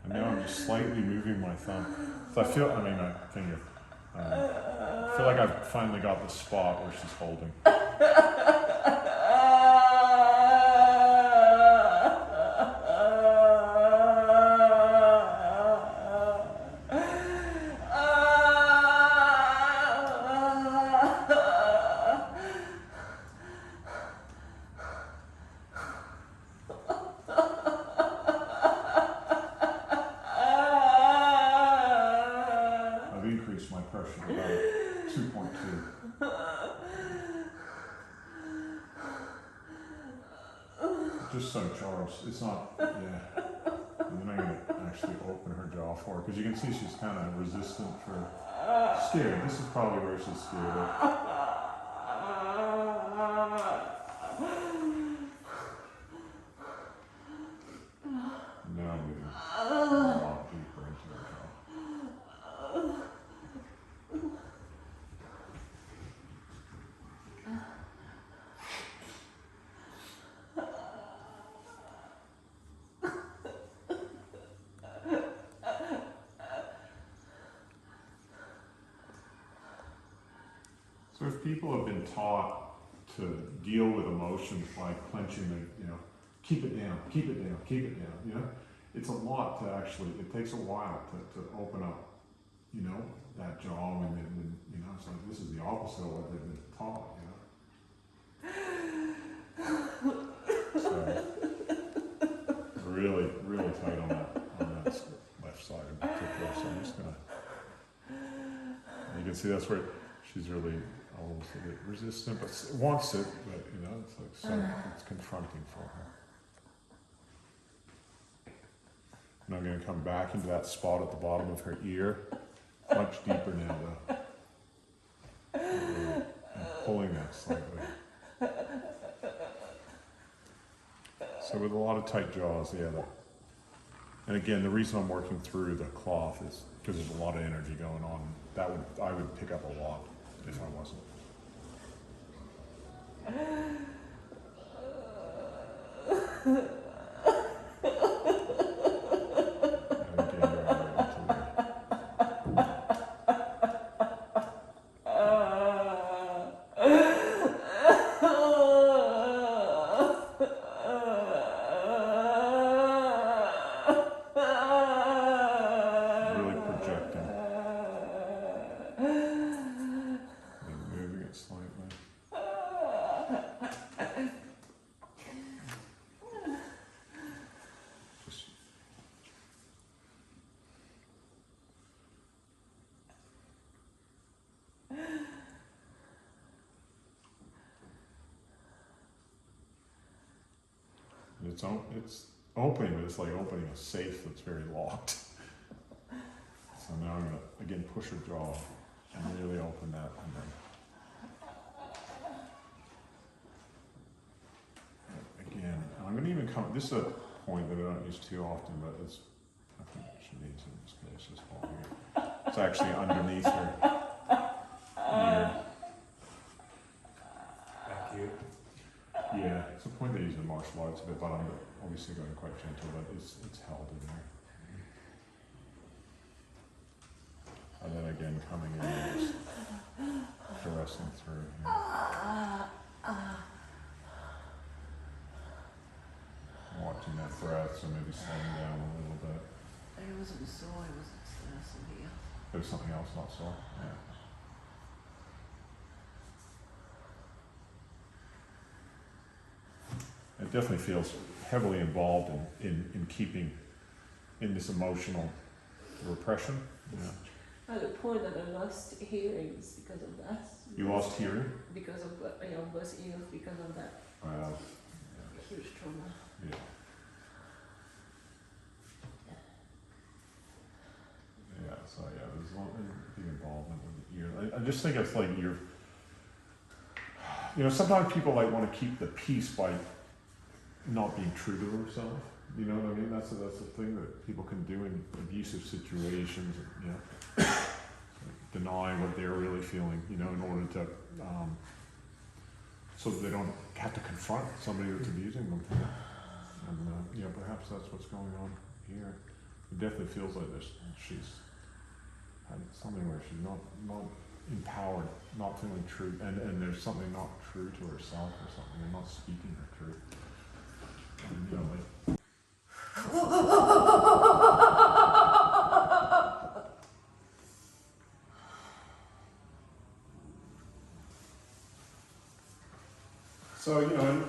And now I'm just slightly moving my thumb. So I feel, I mean my finger. I feel like I've finally got the spot where she's holding. I've increased my pressure to about 2.2. Just so charged. It's not, yeah. And then I'm going to actually open her jaw for her, because you can see she's kind of resistant for scared. This is probably where she's scared. Now I'm getting a lot deeper into her jaw. So if people have been taught to deal with emotions by clenching the, keep it down, keep it down, keep it down, it's a lot to actually, it takes a while to open up, that jaw, and then, it's like, this is the opposite of what they've been taught, tight on that left side in particular, so I'm just gonna, you can see that's where she's really almost a bit resistant, but wants it, but you know, it's like, so it's confronting for her. And I'm gonna come back into that spot at the bottom of her ear, much deeper now though. And pulling that slightly. So with a lot of tight jaws, yeah. And again, the reason I'm working through the cloth is because there's a lot of energy going on. I would pick up a lot if I wasn't. And again, you're right into there. Really projecting. And moving it slightly. Just it's opening, but it's like opening a safe that's very locked. So now I'm gonna again push her jaw and really open that, and then again, and I'm gonna even come. This is a point that I don't use too often, but it's I think she needs it in this case. This ball here. It's actually underneath her ear. Back here. Yeah, it's a point they use in martial arts a bit, but I'm obviously going quite gentle, but it's held in there. And then again, coming in and just caressing through here. Watching that breath, so maybe slowing down a little bit. I wasn't sore, I wasn't stressing here. There's something else not sore. Yeah. It definitely feels heavily involved in keeping in this emotional repression. Yeah. At the point that I lost hearings because of that. You lost hearing? Because of both ears because of that Wow. huge trauma. Yeah. Yeah, so yeah, there's a lot of big involvement with the ear. I just think it's like you know, sometimes people like want to keep the peace by not being true to themselves. You know what I mean? That's the thing that people can do in abusive situations. You know, deny what they're really feeling. You know, in order to so that they don't have to confront somebody that's abusing them. And you know, perhaps that's what's going on here. It definitely feels like she's had something where she's not empowered, not feeling true, and there's something not true to herself or something. They're not speaking her truth. And, you know, like, so you know,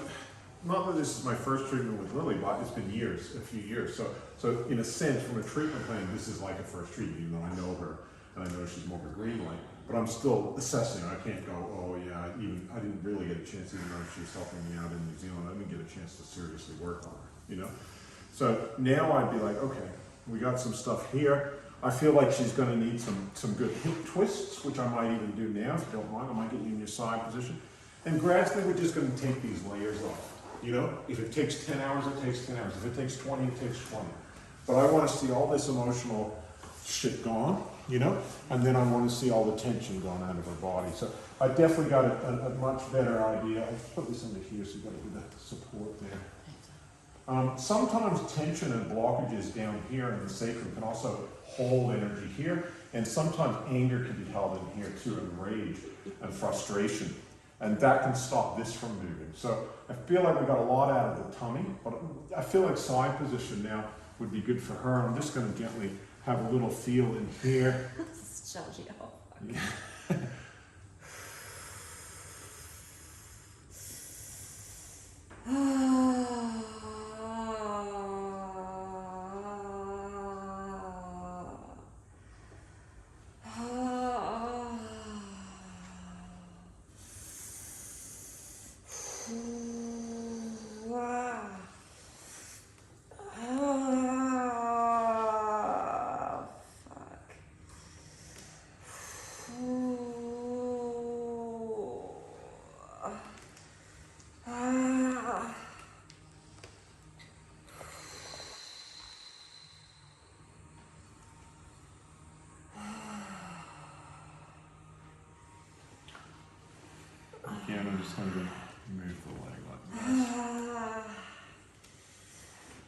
not that this is my first treatment with Lilly, but it's been years, a few years. So in a sense, from a treatment plan, this is like a first treatment, even though I know her and I know she's more of a green light. But I'm still assessing her. I can't go, oh yeah, I didn't really get a chance, even though she was helping me out in New Zealand, I didn't get a chance to seriously work on her, you know? So now I'd be like, okay, we got some stuff here. I feel like she's gonna need some good hip twists, which I might even do now, if you don't mind. I might get you in your side position. And gradually we're just gonna take these layers off. You know, if it takes 10 hours, it takes 10 hours. If it takes 20, it takes 20. But I wanna see all this emotional shit gone, you know? And then I wanna see all the tension gone out of her body. So I definitely got a much better idea. I'll put this under here so you've got a bit of support there. Sometimes tension and blockages down here in the sacrum can also hold energy here, and sometimes anger can be held in here too, and rage and frustration, and that can stop this from moving. So I feel like we got a lot out of the tummy, but I feel like side position now would be good for her. I'm just going to gently have a little feel in here. Again, I'm just going to move the leg like this.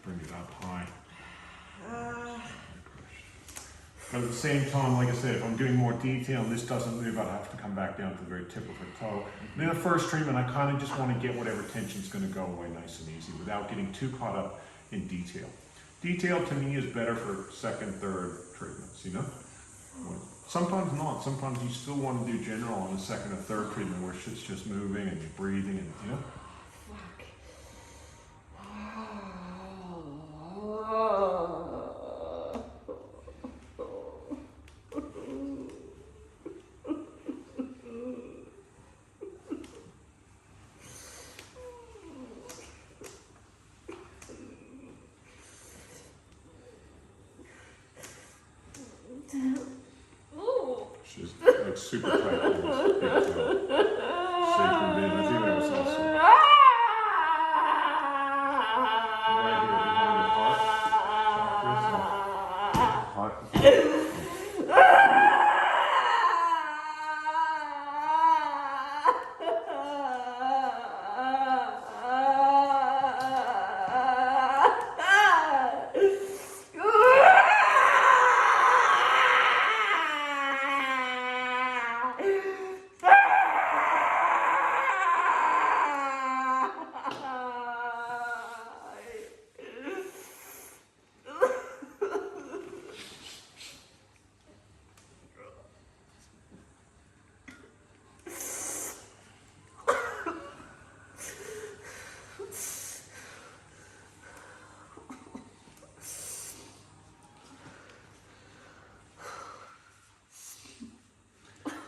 Bring it up high. But at the same time, like I said, if I'm doing more detail and this doesn't move, I'd have to come back down to the very tip of her toe. And in the first treatment, I kind of just want to get whatever tension's going to go away nice and easy without getting too caught up in detail. Detail to me is better for second, third treatments, you know? Sometimes not. Sometimes you still want to do general on the second or third treatment where shit's just moving and you're breathing and, you know? She's like super tight in this big toe. Sacrum vein. I think that was also right here behind the heart.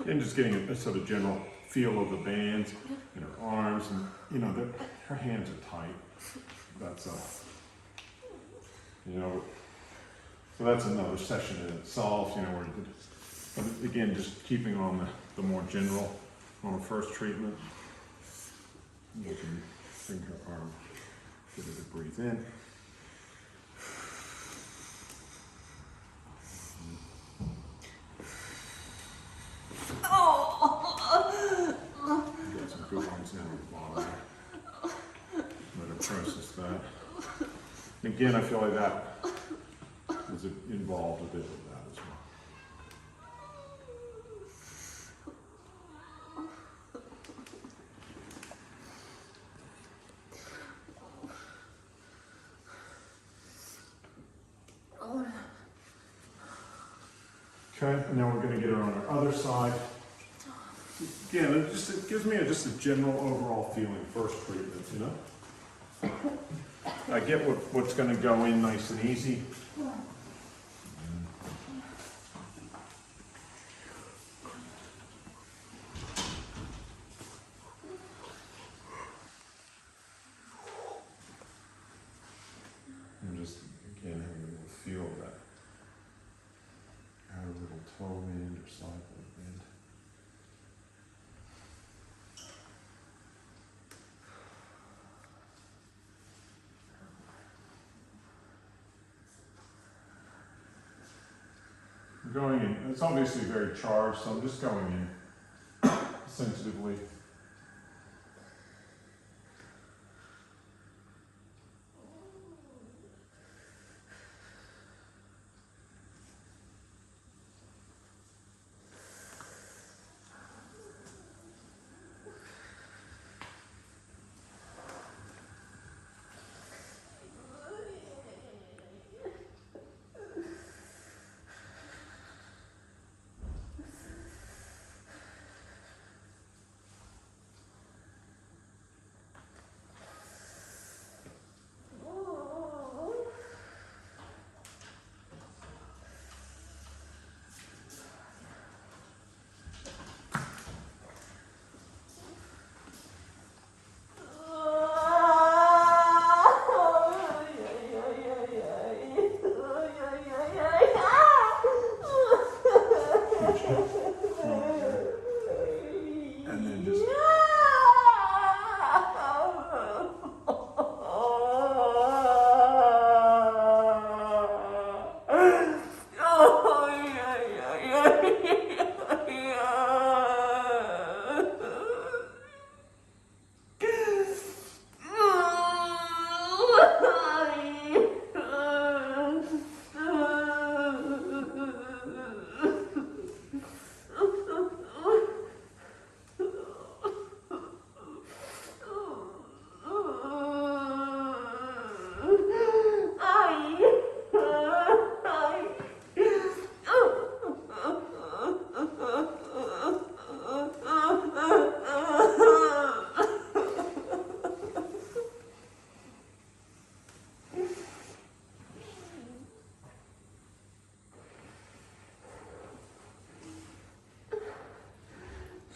And just getting a sort of general feel of the bands in her arms, and you know that her hands are tight. That's you know, so that's another session in itself. You know, where you could, but again, just keeping on the more general on the first treatment. You can bring her arm, get her to breathe in. Got some good ones down at the bottom. Let her process that. And again, I feel like that is involved a bit with that as well. Okay, and now we're going to get her on our other side. Again, it gives me just a general overall feeling first treatment, you know? I get what's going to go in nice and easy. And just, again, having a little feel of that outer little toe band or side leg band. I'm going in, it's obviously very charged, so I'm just going in sensitively.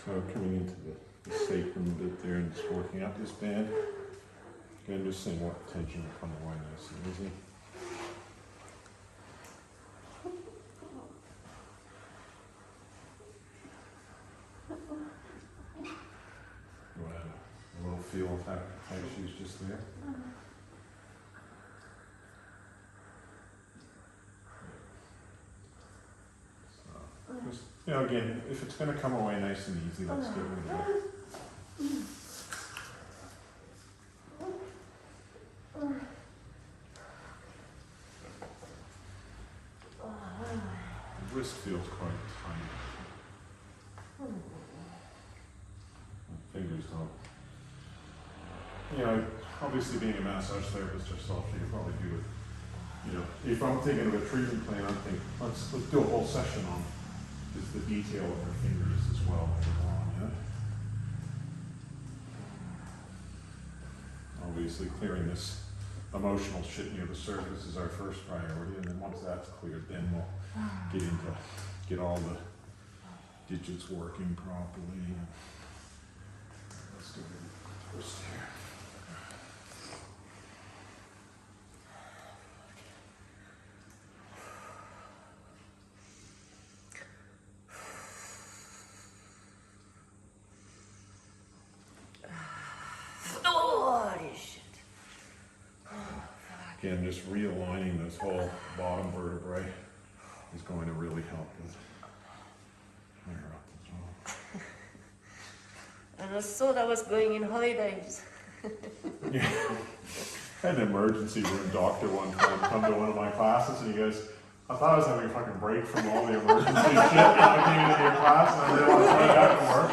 So coming into the sacrum bit there and just working out this band. Again, just seeing what tension will come away nice and easy. You want a little feel of how she's just there? So, just, again, if it's going to come away nice and easy, let's get rid of it. The wrist feels quite tiny. Fingers don't. Obviously being a massage therapist yourself, you could probably do it. If I'm thinking of a treatment plan, I'm thinking, let's do a whole session on just the detail of her fingers as well. Obviously clearing this emotional shit near the surface is our first priority, and then once that's cleared, then we'll get all the digits working properly. Let's do it first here. Again, just realigning this whole bottom vertebrae is going to really help with clear up as well. And I thought I was going in holidays. Yeah. I had an emergency room doctor one time come to one of my classes, and he goes, I thought I was having a fucking break from all the emergency shit. I came into your class and I realized I got to work.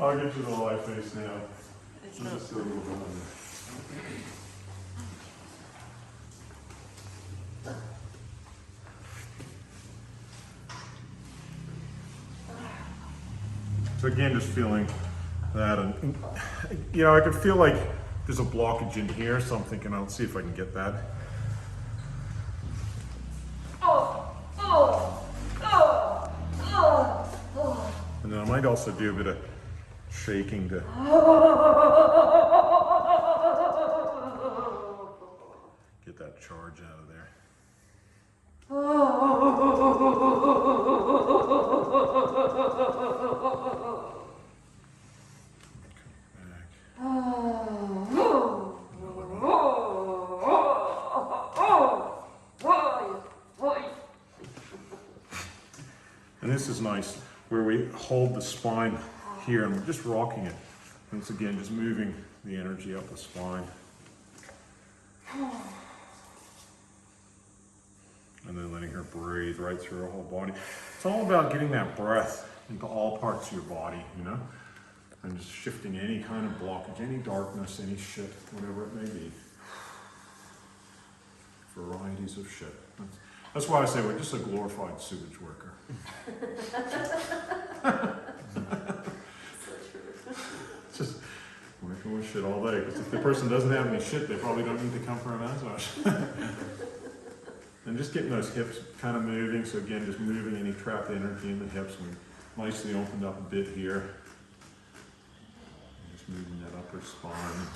I'll get you the live face now. We'll just do a little bit of it. So again, just feeling that, and I can feel like there's a blockage in here, so I'm thinking I'll see if I can get that. And then I might also do a bit of shaking to get that charge out of there. And this is nice, where we hold the spine here and we're just rocking it. Once again, just moving the energy up the spine. And then letting her breathe right through her whole body. It's all about getting that breath into all parts of your body, and just shifting any kind of blockage, any darkness, any shit, whatever it may be. Varieties of shit. That's why I say we're just a glorified sewage worker. Just working with shit all day, because if the person doesn't have any shit, they probably don't need to come for a massage. And just getting those hips kind of moving, so again, just moving any trapped energy in the hips. We nicely opened up a bit here. Just moving that upper spine.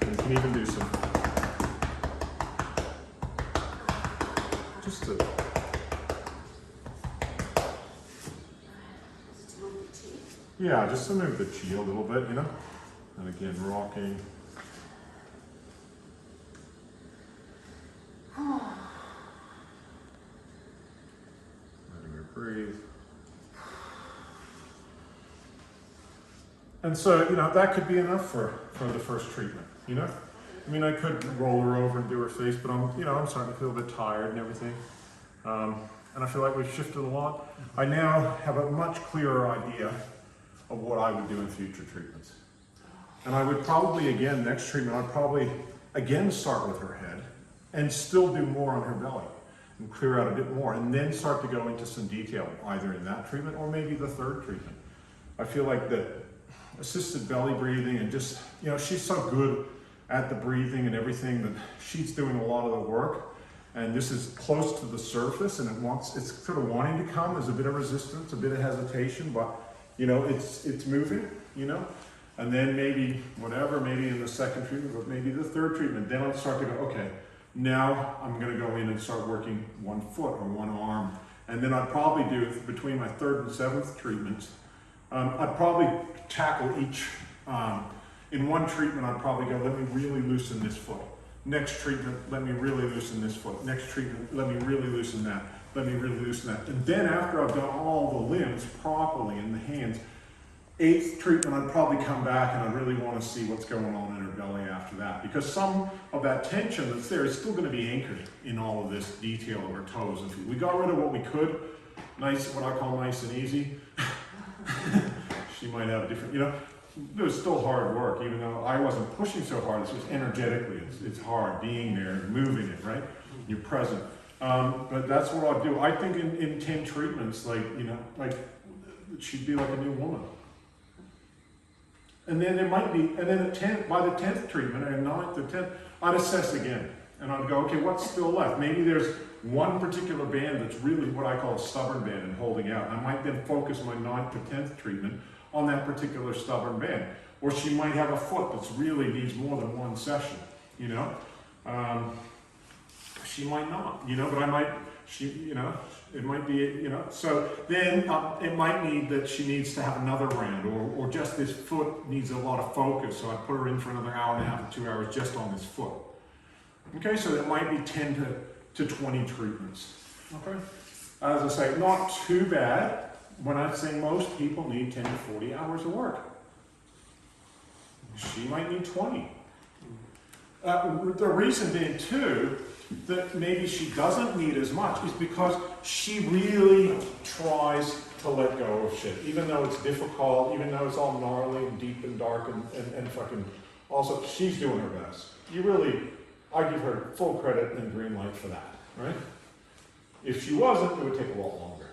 And you can even do some, just to, yeah, just to move the chi a little bit, and again, rocking. Letting her breathe. And so, that could be enough for the first treatment, I could roll her over and do her face, but I'm starting to feel a bit tired and everything. And I feel like we've shifted a lot. I now have a much clearer idea of what I would do in future treatments. And I would probably, again, next treatment, I'd probably, again, start with her head and still do more on her belly and clear out a bit more, and then start to go into some detail, either in that treatment or maybe the third treatment. I feel like the assisted belly breathing and just, she's so good at the breathing and everything, that she's doing a lot of the work. And this is close to the surface, and it's sort of wanting to come. There's a bit of resistance, a bit of hesitation, but you know, it's moving, you know. And then maybe in the second treatment, but maybe the third treatment, then I'll start to go, okay, now I'm going to go in and start working one foot or one arm. And then I'd probably do, between my third and seventh treatment, I'd probably tackle each, in one treatment I'd probably go, let me really loosen this foot. Next treatment, let me really loosen this foot. Next treatment, let me really loosen that. Let me really loosen that. And then after I've done all the limbs properly in the hands, eighth treatment, I'd probably come back and I really want to see what's going on in her belly after that. Because some of that tension that's there is still going to be anchored in all of this detail of her toes and feet. We got rid of what we could, nice, what I call nice and easy. She might have a different, you know, it was still hard work, even though I wasn't pushing so hard. It's just energetically, it's hard being there and moving it, right? You're present. But that's what I'll do. I think in 10 treatments, like, you know, like, she'd be like a new woman. And then there might be, and then by the 10th treatment, or 9th or 10th, I'd assess again. And I'd go, okay, what's still left? Maybe there's one particular band that's really what I call a stubborn band and holding out. I might then focus my 9th to 10th treatment on that particular stubborn band. Or she might have a foot that's really needs more than one session, you know? She might not, you know, but I might, you know, it might be, you know, so then it might need that she needs to have another round, or just this foot needs a lot of focus, so I put her in for another hour and a half or 2 hours just on this foot. Okay, so there might be 10 to 20 treatments. Okay, as I say, not too bad. When I say most people need 10 to 40 hours of work, she might need 20. The reason being too, that maybe she doesn't need as much is because she really tries to let go of shit. Even though it's difficult, even though it's all gnarly and deep and dark and fucking, also, she's doing her best. I give her full credit and green light for that, right? If she wasn't, it would take a lot longer.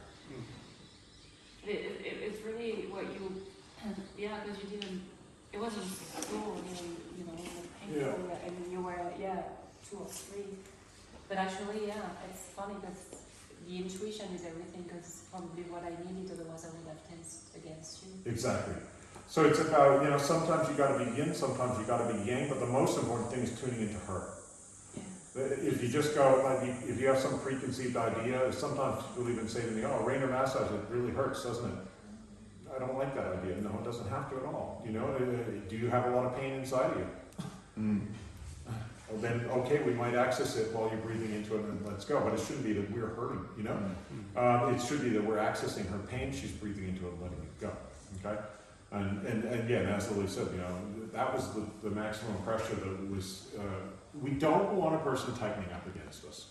It's really what you, yeah, because you didn't, it wasn't cruel, you know, painful, and you were, 2 or 3. But actually, it's funny because the intuition is everything, because probably what I needed, otherwise I would have tensed against you. Exactly. So it's about, you know, sometimes you got to be yin, sometimes you got to be yang, but the most important thing is tuning into her. Yeah. If you just go, like, if you have some preconceived idea, sometimes people even say to me, oh, Raynor Massage, it really hurts, doesn't it? I don't like that idea. No, it doesn't have to at all. You know, do you have a lot of pain inside of you? Well, then, okay, we might access it while you're breathing into it and let's go. But it shouldn't be that we're hurting, you know? It should be that we're accessing her pain, she's breathing into it and letting it go, okay? And again, as Lilly said, you know, that was the maximum pressure that was, we don't want a person tightening up against us,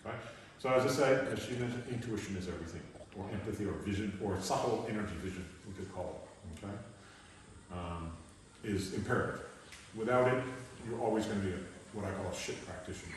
okay? So as I said, as she mentioned, intuition is everything, or empathy, or vision, or subtle energy vision, we could call it, okay? Is imperative. Without it, you're always going to be what I call a shit practitioner.